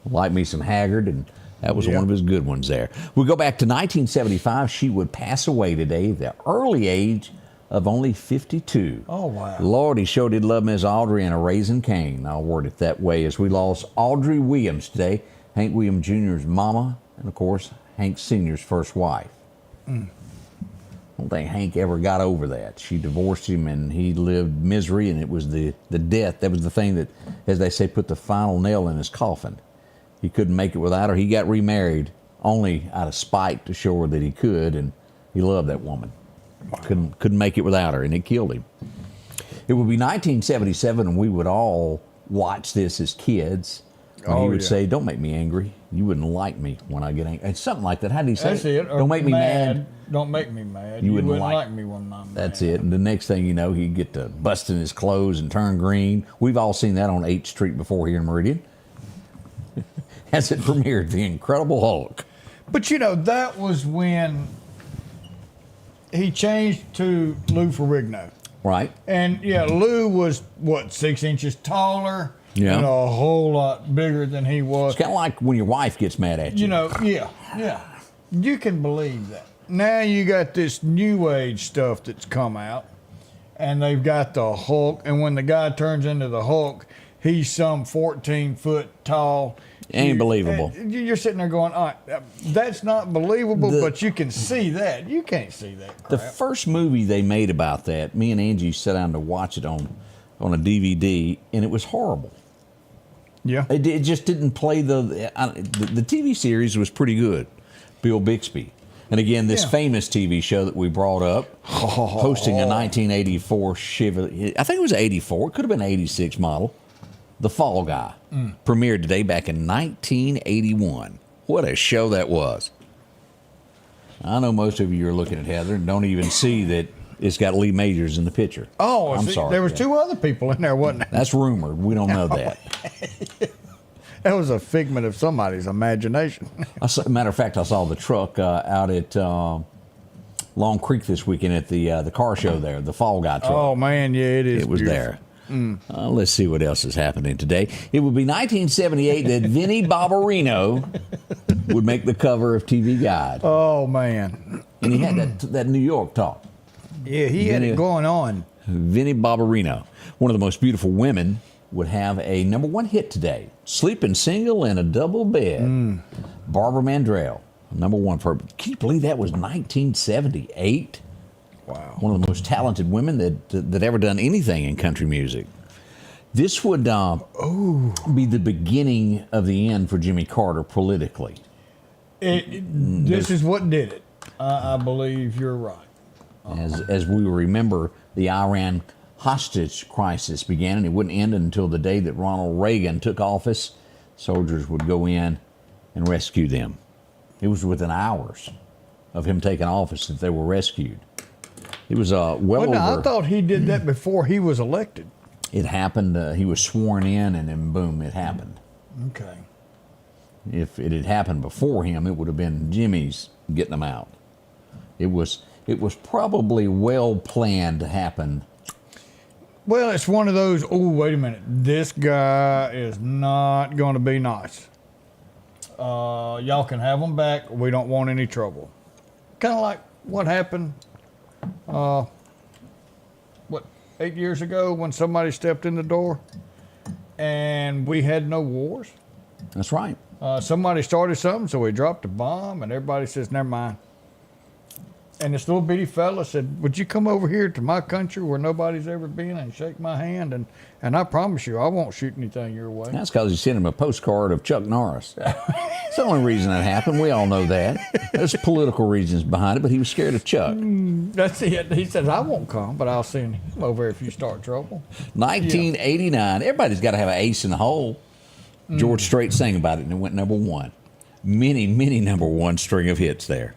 Like me some Haggard, and that was one of his good ones there. We go back to 1975. She would pass away today at the early age of only 52. Oh, wow. Lord, he sure did love Miss Audrey and a Raisin Cane. I'll word it that way, as we lost Audrey Williams today, Hank Williams Jr.'s mama, and of course, Hank Sr.'s first wife. I don't think Hank ever got over that. She divorced him and he lived misery, and it was the death. That was the thing that, as they say, put the final nail in his coffin. He couldn't make it without her. He got remarried only out of spite to show her that he could, and he loved that woman. Couldn't make it without her, and it killed him. It would be 1977, and we would all watch this as kids. And he would say, "Don't make me angry. You wouldn't like me when I get angry." It's something like that. How did he say That's it. Or Don't make me mad. Don't make me mad. You You wouldn't wouldn't like- like me when I'm mad. That's it. And the next thing you know, he'd get to busting his clothes and turn green. We've all seen that on 8th Street before here in Meridian. As it premiered, The Incredible Hulk. But you know, that was when he changed to Lou Ferrigno. Right? And yeah, Lou was, 6 inches taller? Yeah. And a whole lot bigger than he was. It's kind of like when your wife gets mad at you. You know, yeah. You can believe that. Now you got this new age stuff that's come out, and they've got the Hulk, and when the guy turns into the Hulk, he's some 14 foot tall. Ain't believable. You're sitting there going, all right, that's not believable, but you can see that. You can't see that crap. The first movie they made about that, me and Angie sat down to watch it on a DVD, and it was horrible. Yeah. It just didn't play the TV series was pretty good. Bill Bixby. And again, this famous TV show that we brought up, hosting a 1984 Chevy, I think it was 84, it could have been 86 model, The Fall Guy, premiered today back in 1981. What a show that was. I know most of you are looking at Heather and don't even see that it's got Lee Majors in the picture. Oh, I'm see, sorry. there was Yeah. 2 other people in there, wasn't there? That's rumored. We don't know that. That was a figment of somebody's imagination. Matter of fact, I saw the truck out at Long Creek this weekend at the car show there, the Fall Guy truck. Oh, man, yeah, it is. It was beautiful. there. Let's see what else is happening today. It would be 1978 that Vinnie Barbarino would make the cover of TV Guide. Oh, man. And he had that New York talk. Yeah, he had it going on. Vinnie Barbarino, one of the most beautiful women, would have a #1 hit today. Sleeping single in a double bed. Barbara Mandrell, #1 for, can you believe that was 1978? Wow. One of the most talented women that ever done anything in country music. This would be the beginning of the end for Jimmy Carter politically. This is what did it. I believe you're right. As we remember, the Iran hostage crisis began, and it wouldn't end until the day that Ronald Reagan took office. Soldiers would go in and rescue them. It was within hours of him taking office that they were rescued. It was over. I thought he did that before he was elected. It happened. He was sworn in, and then boom, it happened. Okay. If it had happened before him, it would have been Jimmy's getting them out. It was probably well planned to happen. Well, it's one of those, oh, wait a minute, this guy is not going to be nice. Y'all can have him back. We don't want any trouble. Kind of like what happened, 8 years ago when somebody stepped in the door and we had no wars? That's right. Somebody started something, so we dropped a bomb, and everybody says, never mind. And this little bitty fella said, would you come over here to my country where nobody's ever been and shake my hand? And I promise you, I won't shoot anything your way. That's because he sent him a postcard of Chuck Norris. It's the only reason that happened. We all know that. There's political reasons behind it, but he was scared of Chuck. That's it. He says, I won't come, but I'll send him over if you start trouble. 1989. Everybody's got to have an ace in the hole. George Strait sang about it, and it went #1. Many, many #1 string of hits there.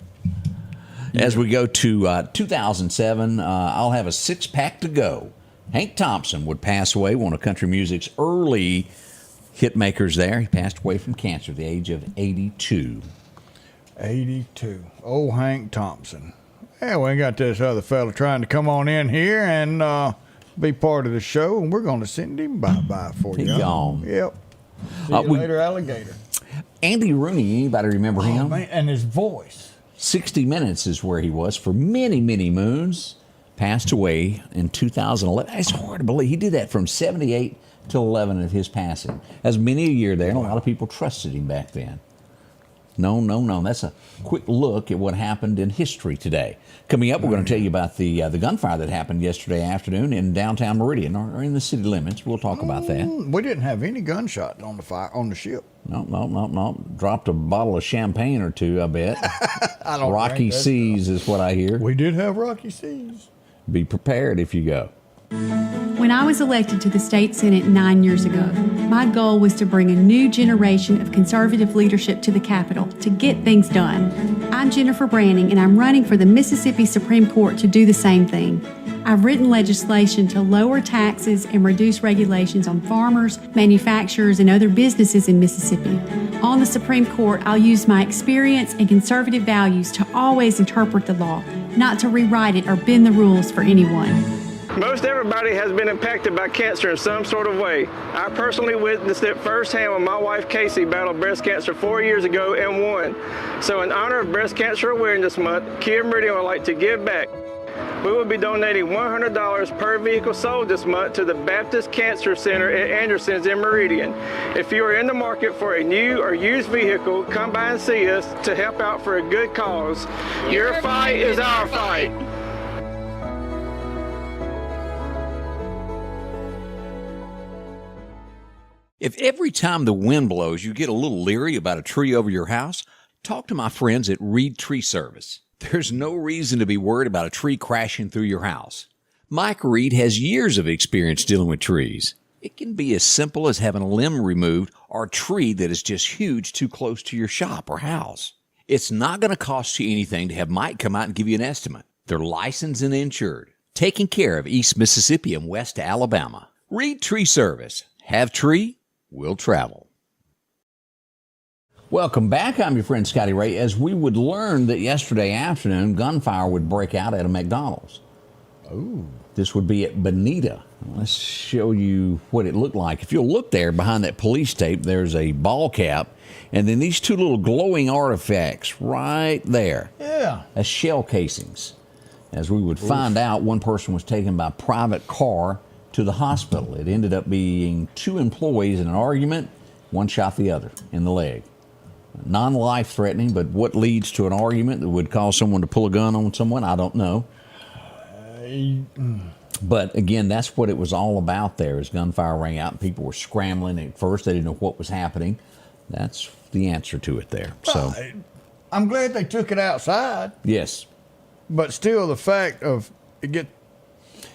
As we go to 2007, I'll have a 6-pack to go. Hank Thompson would pass away, one of country music's early hit makers there. He passed away from cancer at the age of 82. 82. Oh, Hank Thompson. Yeah, we got this other fella trying to come on in here and be part of the show, and we're going to send him bye-bye for you. He's gone. Yep. See you later, alligator. Andy Rooney, anybody remember him? Oh, man, and his voice. 60 Minutes is where he was for many, many moons. Passed away in 2011. It's hard to believe. He did that from 78 to 11 of his passing. As many a year there, and a lot of people trusted him back then. No. That's a quick look at what happened in history today. Coming up, we're going to tell you about the gunfire that happened yesterday afternoon in downtown Meridian, or in the city limits. We'll talk about that. We didn't have any gunshot on the ship. No. Dropped a bottle of champagne or two, I bet. I don't Rocky Seas is what I hear. We did have Rocky Seas. Be prepared if you go. When I was elected to the state Senate 9 years ago, my goal was to bring a new generation of conservative leadership to the Capitol to get things done. I'm Jennifer Branning, and I'm running for the Mississippi Supreme Court to do the same thing. I've written legislation to lower taxes and reduce regulations on farmers, manufacturers, and other businesses in Mississippi. On the Supreme Court, I'll use my experience and conservative values to always interpret the law, not to rewrite it or bend the rules for anyone. Most everybody has been impacted by cancer in some sort of way. I personally witnessed it firsthand when my wife Casey battled breast cancer 4 years ago and won. So in honor of Breast Cancer Awareness Month, Kia Meridian would like to give back. We will be donating $100 per vehicle sold this month to the Baptist Cancer Center at Anderson's in Meridian. If you are in the market for a new or used vehicle, come by and see us to help out for a good cause. Your fight is our fight. If every time the wind blows you get a little leery about a tree over your house, talk to my friends at Reed Tree Service. There's no reason to be worried about a tree crashing through your house. Mike Reed has years of experience dealing with trees. It can be as simple as having a limb removed or a tree that is just huge too close to your shop or house. It's not going to cost you anything to have Mike come out and give you an estimate. They're licensed and insured, taking care of East Mississippi and West Alabama. Reed Tree Service. Have tree, will travel. Welcome back. I'm your friend Scotty Ray. As we would learn that yesterday afternoon, gunfire would break out at a McDonald's. Ooh. This would be at Bonita. Let's show you what it looked like. If you'll look there behind that police tape, there's a ball cap, and then these two little glowing artifacts right there. Yeah. As shell casings. As we would find out, one person was taken by private car to the hospital. It ended up being two employees in an argument. One shot the other in the leg. Non-life threatening, but what leads to an argument that would cause someone to pull a gun on someone, I don't know. But again, that's what it was all about there. As gunfire rang out and people were scrambling. At first, they didn't know what was happening. That's the answer to it there. So, I'm glad they took it outside, yes. but still the fact of it get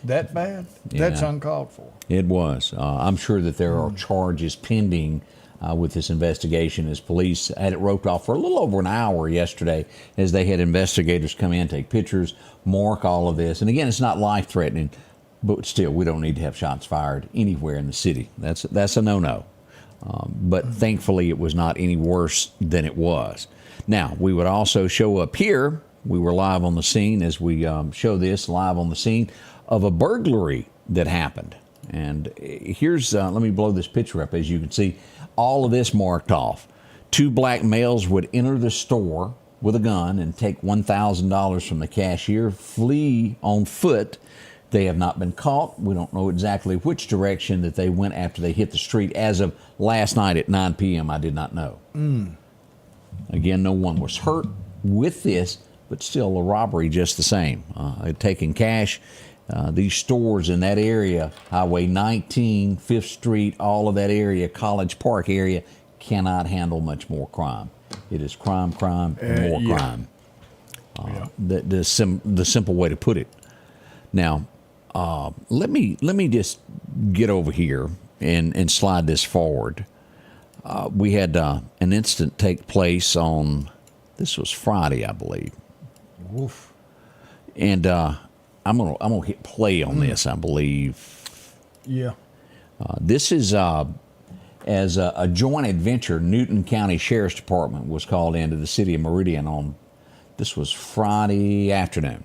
that bad, that's Yeah. uncalled for. It was. I'm sure that there are charges pending with this investigation, as police had it roped off for a little over an hour yesterday as they had investigators come in, take pictures, mark all of this. And again, it's not life-threatening, but still, we don't need to have shots fired anywhere in the city. That's a no-no. But thankfully, it was not any worse than it was. Now, we would also show up here. We were live on the scene as we show this live on the scene of a burglary that happened. And here's, let me blow this picture up. As you can see, all of this marked off. Two black males would enter the store with a gun and take $1,000 from the cashier, flee on foot. They have not been caught. We don't know exactly which direction that they went after they hit the street. As of last night at 9 p.m., I did not know. Again, no one was hurt with this, but still a robbery just the same. Taking cash. These stores in that area, Highway 19, 5th Street, all of that area, College Park area, cannot handle much more crime. It is crime, and more crime. The simple way to put it. Now, let me just get over here and slide this forward. We had an incident take place on, this was Friday, I believe. Woof. And I'm gonna hit play on this, I believe. Yeah. This is as a joint adventure. Newton County Sheriff's Department was called into the city of Meridian on, this was Friday afternoon.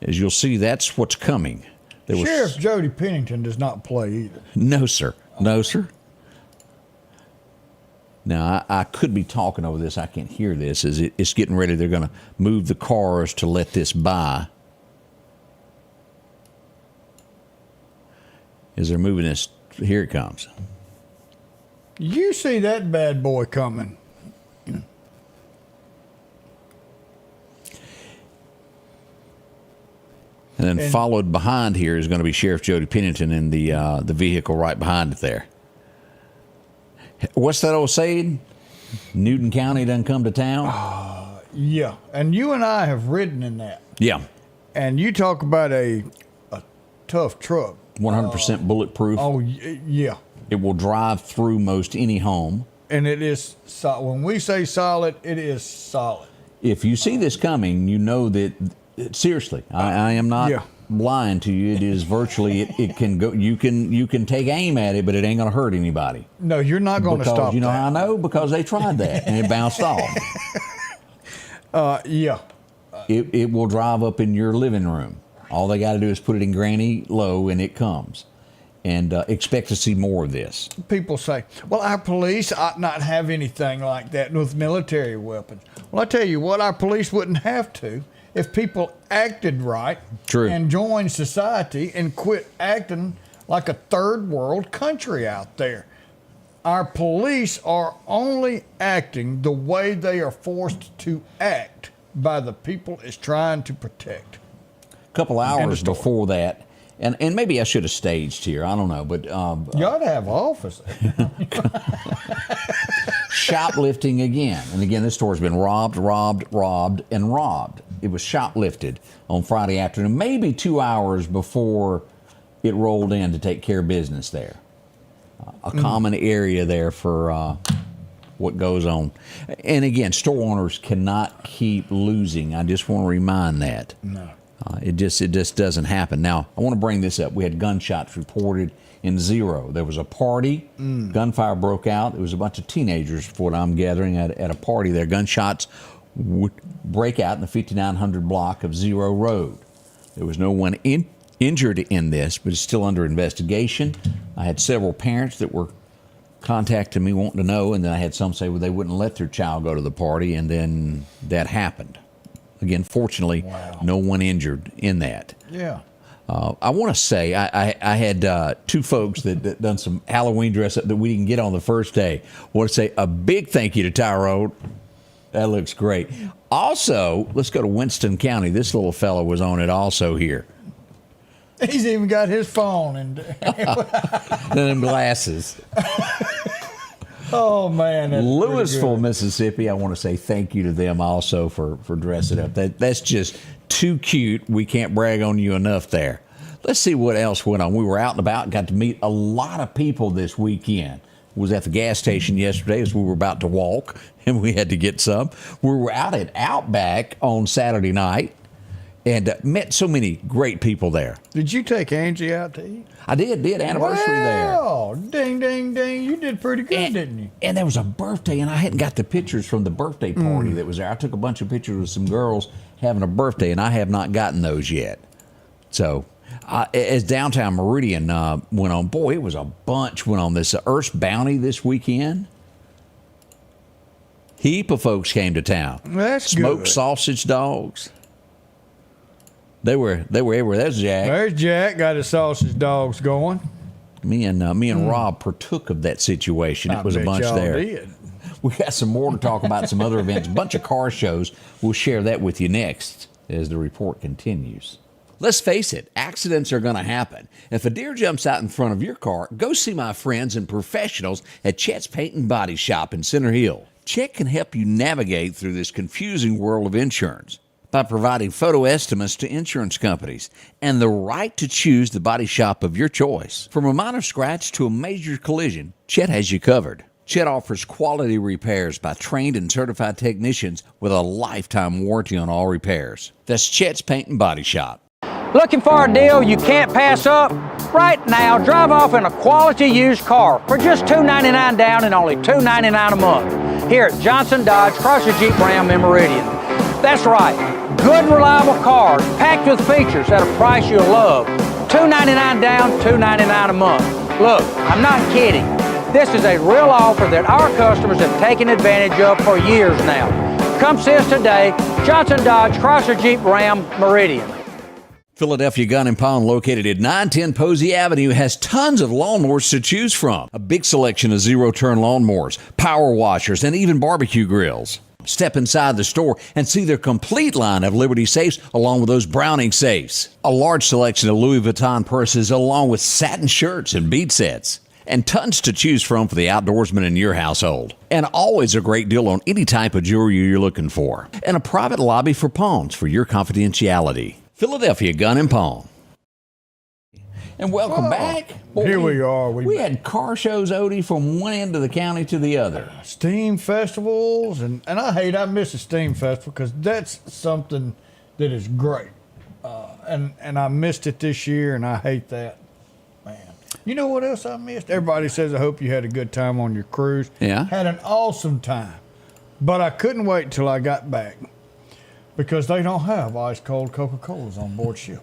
As you'll see, that's what's coming. Sheriff Jody Pennington does not play either. No, sir. No, sir. Now, I could be talking over this. I can't hear this. As it's getting ready, they're going to move the cars to let this by. As they're moving this, here it comes. You see that bad boy coming. And then followed behind here is going to be Sheriff Jody Pennington in the vehicle right behind it there. What's that old saying? Newton County doesn't come to town? Yeah, and you and I have ridden in that. Yeah. And you talk about a tough truck. 100% bulletproof. Oh, yeah. It will drive through most any home. And it is solid. When we say solid, it is solid. If you see this coming, you know that, seriously, I am not lying to you. It is virtually, it can go, you can take aim at it, but it ain't going to hurt anybody. No, you're not going to stop you know that. how I know? Because they tried that and it bounced off. Yeah. It will drive up in your living room. All they got to do is put it in granny low and it comes. And expect to see more of this. People say, well, our police ought not have anything like that with military weapons. Well, I tell you what, our police wouldn't have to if people acted right. True. And joined society and quit acting like a third world country out there. Our police are only acting the way they are forced to act by the people it's trying to protect. A couple hours before that, and maybe I should have staged here. I don't know, but you ought to have an office. Shoplifting again, and again, this store's been robbed. It was shoplifted on Friday afternoon, maybe 2 hours before it rolled in to take care of business there. A common area there for what goes on. And again, store owners cannot keep losing. I just want to remind that. No. It just doesn't happen. Now, I want to bring this up. We had gunshots reported in Zero. There was a party. Gunfire broke out. It was a bunch of teenagers, for what I'm gathering, at a party there. Gunshots would break out in the 5900 block of Zero Road. There was no one injured in this, but it's still under investigation. I had several parents that were contacting me wanting to know, and then I had some say, well, they wouldn't let their child go to the party, and then that happened. Again, fortunately, no one injured in that. Yeah. I want to say I had two folks that done some Halloween dress up that we didn't get on the first day. I want to say a big thank you to Tyrone. That looks great. Also, let's go to Winston County. This little fellow was on it also here. He's even got his phone and them glasses. Oh, man. Louisville, Mississippi, I want to say thank you to them also for dressing up. That's just too cute. We can't brag on you enough there. Let's see what else went on. We were out and about, got to meet a lot of people this weekend. Was at the gas station yesterday as we were about to walk, and we had to get some. We were out at Outback on Saturday night and met so many great people there. Did you take Angie out to eat? I did Anniversary there. Oh, ding, ding, ding. You did pretty good, didn't you? And there was a birthday, and I hadn't got the pictures from the birthday party that was there. I took a bunch of pictures with some girls having a birthday, and I have not gotten those yet. So, as Downtown Meridian went on, boy, it was a bunch went on this Earth's Bounty this weekend. Heap of folks came to town. That's Smoked good. sausage dogs. They were everywhere. There's Jack. There's Jack, got his sausage dogs going. Me and Rob partook of that situation. It was a bunch there. Did. We got some more to talk about, some other events, a bunch of car shows. We'll share that with you next as the report continues. Let's face it, accidents are going to happen. If a deer jumps out in front of your car, go see my friends and professionals at Chet's Paint and Body Shop in Center Hill. Chet can help you navigate through this confusing world of insurance by providing photo estimates to insurance companies and the right to choose the body shop of your choice. From a minor scratch to a major collision, Chet has you covered. Chet offers quality repairs by trained and certified technicians with a lifetime warranty on all repairs. That's Chet's Paint and Body Shop. Looking for a deal you can't pass up? Right now, drive off in a quality used car for just $299 down and only $299 a month here at Johnson Dodge Chrysler Jeep Ram in Meridian. That's right, good reliable cars packed with features at a price you'll love. $299 down, $299 a month. Look, I'm not kidding. This is a real offer that our customers have taken advantage of for years now. Come see us today, Johnson Dodge Chrysler Jeep Ram Meridian. Philadelphia Gun and Pawn, located at 910 Posey Avenue, has tons of lawnmowers to choose from. A big selection of zero-turn lawnmowers, power washers, and even barbecue grills. Step inside the store and see their complete line of Liberty safes along with those Browning safes. A large selection of Louis Vuitton purses along with satin shirts and bead sets. And tons to choose from for the outdoorsman in your household. And always a great deal on any type of jewelry you're looking for. And a private lobby for pawns for your confidentiality. Philadelphia Gun and Pawn. And welcome back. Boy, Here we are. We had car shows, Odie, from one end of the county to the other. Steam festivals, and I miss a steam festival because that's something that is great. And I missed it this year, and I hate that. Man. You know what else I missed? Everybody says, I hope you had a good time on your cruise. Yeah. Had an awesome time. But I couldn't wait until I got back because they don't have ice-cold Coca-Colas on board ship.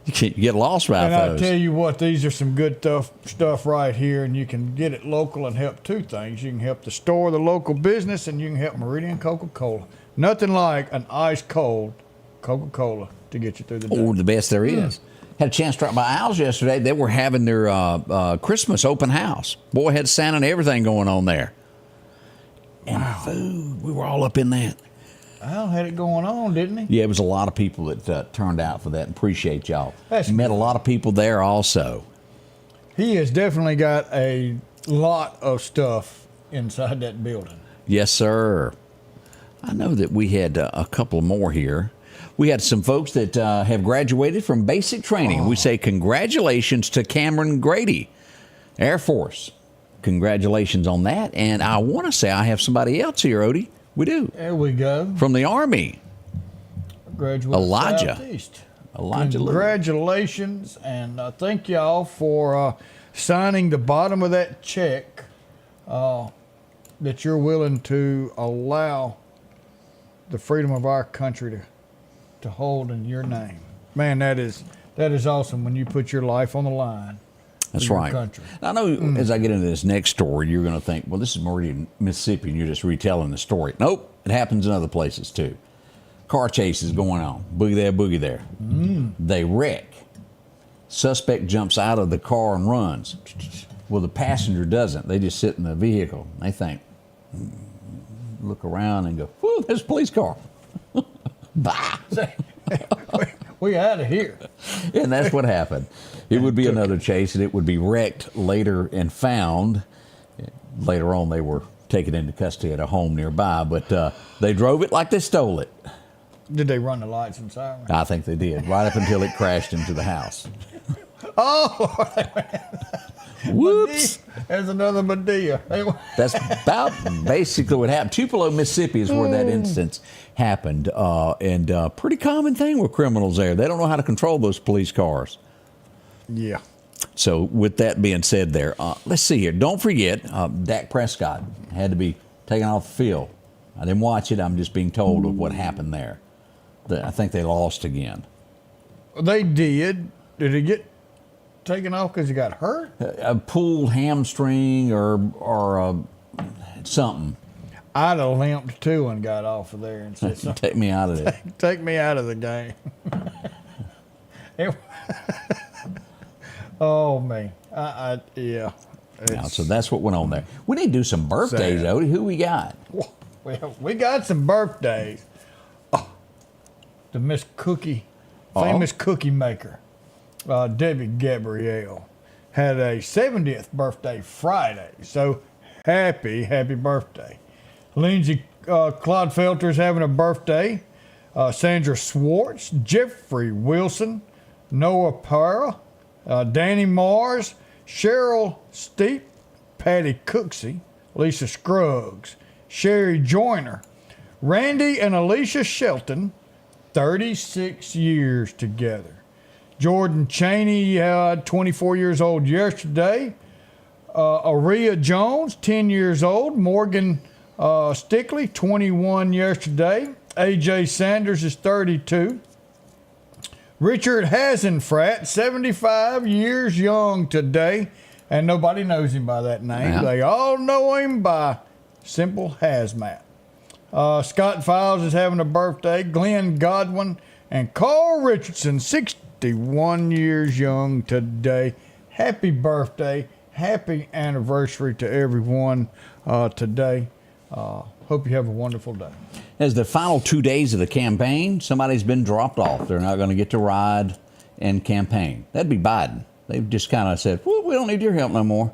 You get lost right And those. I tell you what, these are some good stuff right here, and you can get it local and help two things. You can help the store, the local business, and you can help Meridian Coca-Cola. Nothing like an ice-cold Coca-Cola to get you through the day. Oh, the best there is. Had a chance to drop by Al's yesterday. They were having their Christmas open house. Boy, had Santa and everything going on there. And food. We were all up in that. Al had it going on, didn't he? Yeah, it was a lot of people that turned out for that. And appreciate y'all. That's Met good. a lot of people there also. He has definitely got a lot of stuff inside that building. Yes, sir. I know that we had a couple more here. We had some folks that have graduated from basic training. We say congratulations to Cameron Grady, Air Force. Congratulations on that. And I want to say I have somebody else here, Odie. We do. There we go. From the Army. Graduate Elijah. Southeast. Elijah Lewis. Congratulations, and thank y'all for signing the bottom of that check that you're willing to allow the freedom of our country to hold in your name. Man, that is awesome when you put your life on the line. That's for right. Your country. I know as I get into this next story, you're going to think, well, this is Meridian, Mississippi, and you're just retelling the story. Nope, it happens in other places too. Car chase is going on. Boogie there, boogie there. They wreck. Suspect jumps out of the car and runs. Well, the passenger doesn't. They just sit in the vehicle. They think, look around and go, whoo, there's a police car. Bah. We out of here. And that's what happened. It would be another chase, and it would be wrecked later and found. Later on, they were taken into custody at a home nearby, but they drove it like they stole it. Did they run the lights and sirens? I think they did, right up until it crashed into the house. Oh! Whoops. There's another Medea. That's about basically what happened. Tupelo, Mississippi is where that instance happened, and pretty common thing with criminals there. They don't know how to control those police cars. Yeah. So with that being said there, let's see here. Don't forget, Dak Prescott had to be taken off the field. I didn't watch it. I'm just being told of what happened there. I think they lost again. They did. Did he get taken off because he got hurt? A pulled hamstring or something. I'd have limped too and got off of there and said, Take me out of there. Take me out of the game. Oh, man. Yeah. So that's what went on there. We need to do some birthdays, sad. Odie. Who we got? Well, we got some birthdays. Oh, the Miss Cookie, famous cookie maker, Debbie Gabrielle, had a 70th birthday Friday. So happy birthday. Lindsay Clodfelter's having a birthday. Sandra Swartz, Jeffrey Wilson, Noah Parra, Danny Mars, Cheryl Steep, Patty Cooksey, Lisa Scruggs, Sherry Joyner, Randy and Alicia Shelton, 36 years together. Jordan Cheney, 24 years old yesterday. Aria Jones, 10 years old. Morgan Stickley, 21 yesterday. AJ Sanders is 32. Richard Hasenfrat, 75 years young today, and nobody knows him by that name. Yeah. They all know him by Simple Hazmat. Scott Files is having a birthday. Glenn Godwin and Carl Richardson, 61 years young today. Happy birthday. Happy anniversary to everyone today. Hope you have a wonderful day. As the final 2 days of the campaign, somebody's been dropped off. They're not going to get to ride and campaign. That'd be Biden. They've just kind of said, well, we don't need your help no more.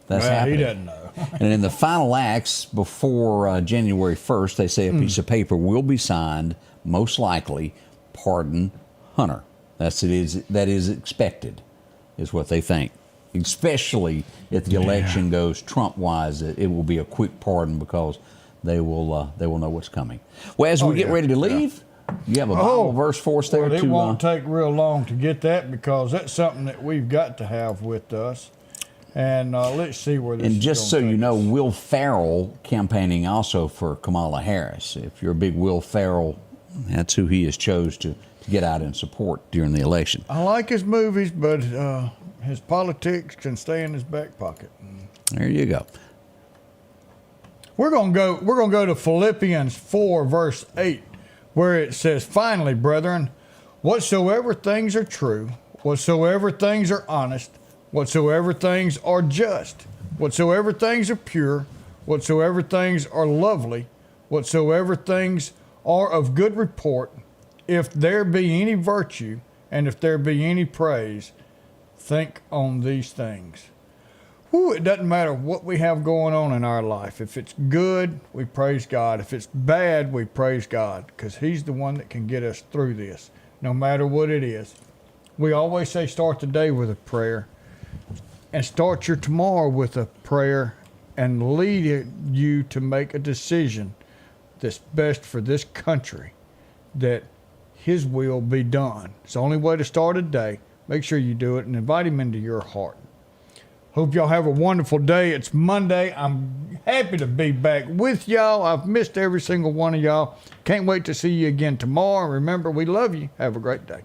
That's happening. He doesn't know. And in the final acts before January 1st, they say a piece of paper will be signed, most likely, pardon Hunter. That is expected, is what they think. Especially if the election goes Trump-wise, it will be a quick pardon because they will know what's coming. Well, as we get ready to leave, you have a Bible verse for us there. Well, it won't take real long to get that because that's something that we've got to have with us. And let's see where this is. And just so you know, Will Ferrell campaigning also for Kamala Harris. If you're a big Will Ferrell, that's who he has chose to get out and support during the election. I like his movies, but his politics can stay in his back pocket. There you go. We're gonna go to Philippians 4, verse 8, where it says, "Finally, brethren, whatsoever things are true, whatsoever things are honest, whatsoever things are just, whatsoever things are pure, whatsoever things are lovely, whatsoever things are of good report, if there be any virtue, and if there be any praise, think on these things." Whew, it doesn't matter what we have going on in our life. If it's good, we praise God. If it's bad, we praise God, because He's the one that can get us through this, no matter what it is. We always say start the day with a prayer, and start your tomorrow with a prayer, and lead you to make a decision that's best for this country that His will be done. It's the only way to start a day. Make sure you do it and invite him into your heart. Hope y'all have a wonderful day. It's Monday. I'm happy to be back with y'all. I've missed every single one of y'all. Can't wait to see you again tomorrow. Remember, we love you. Have a great day.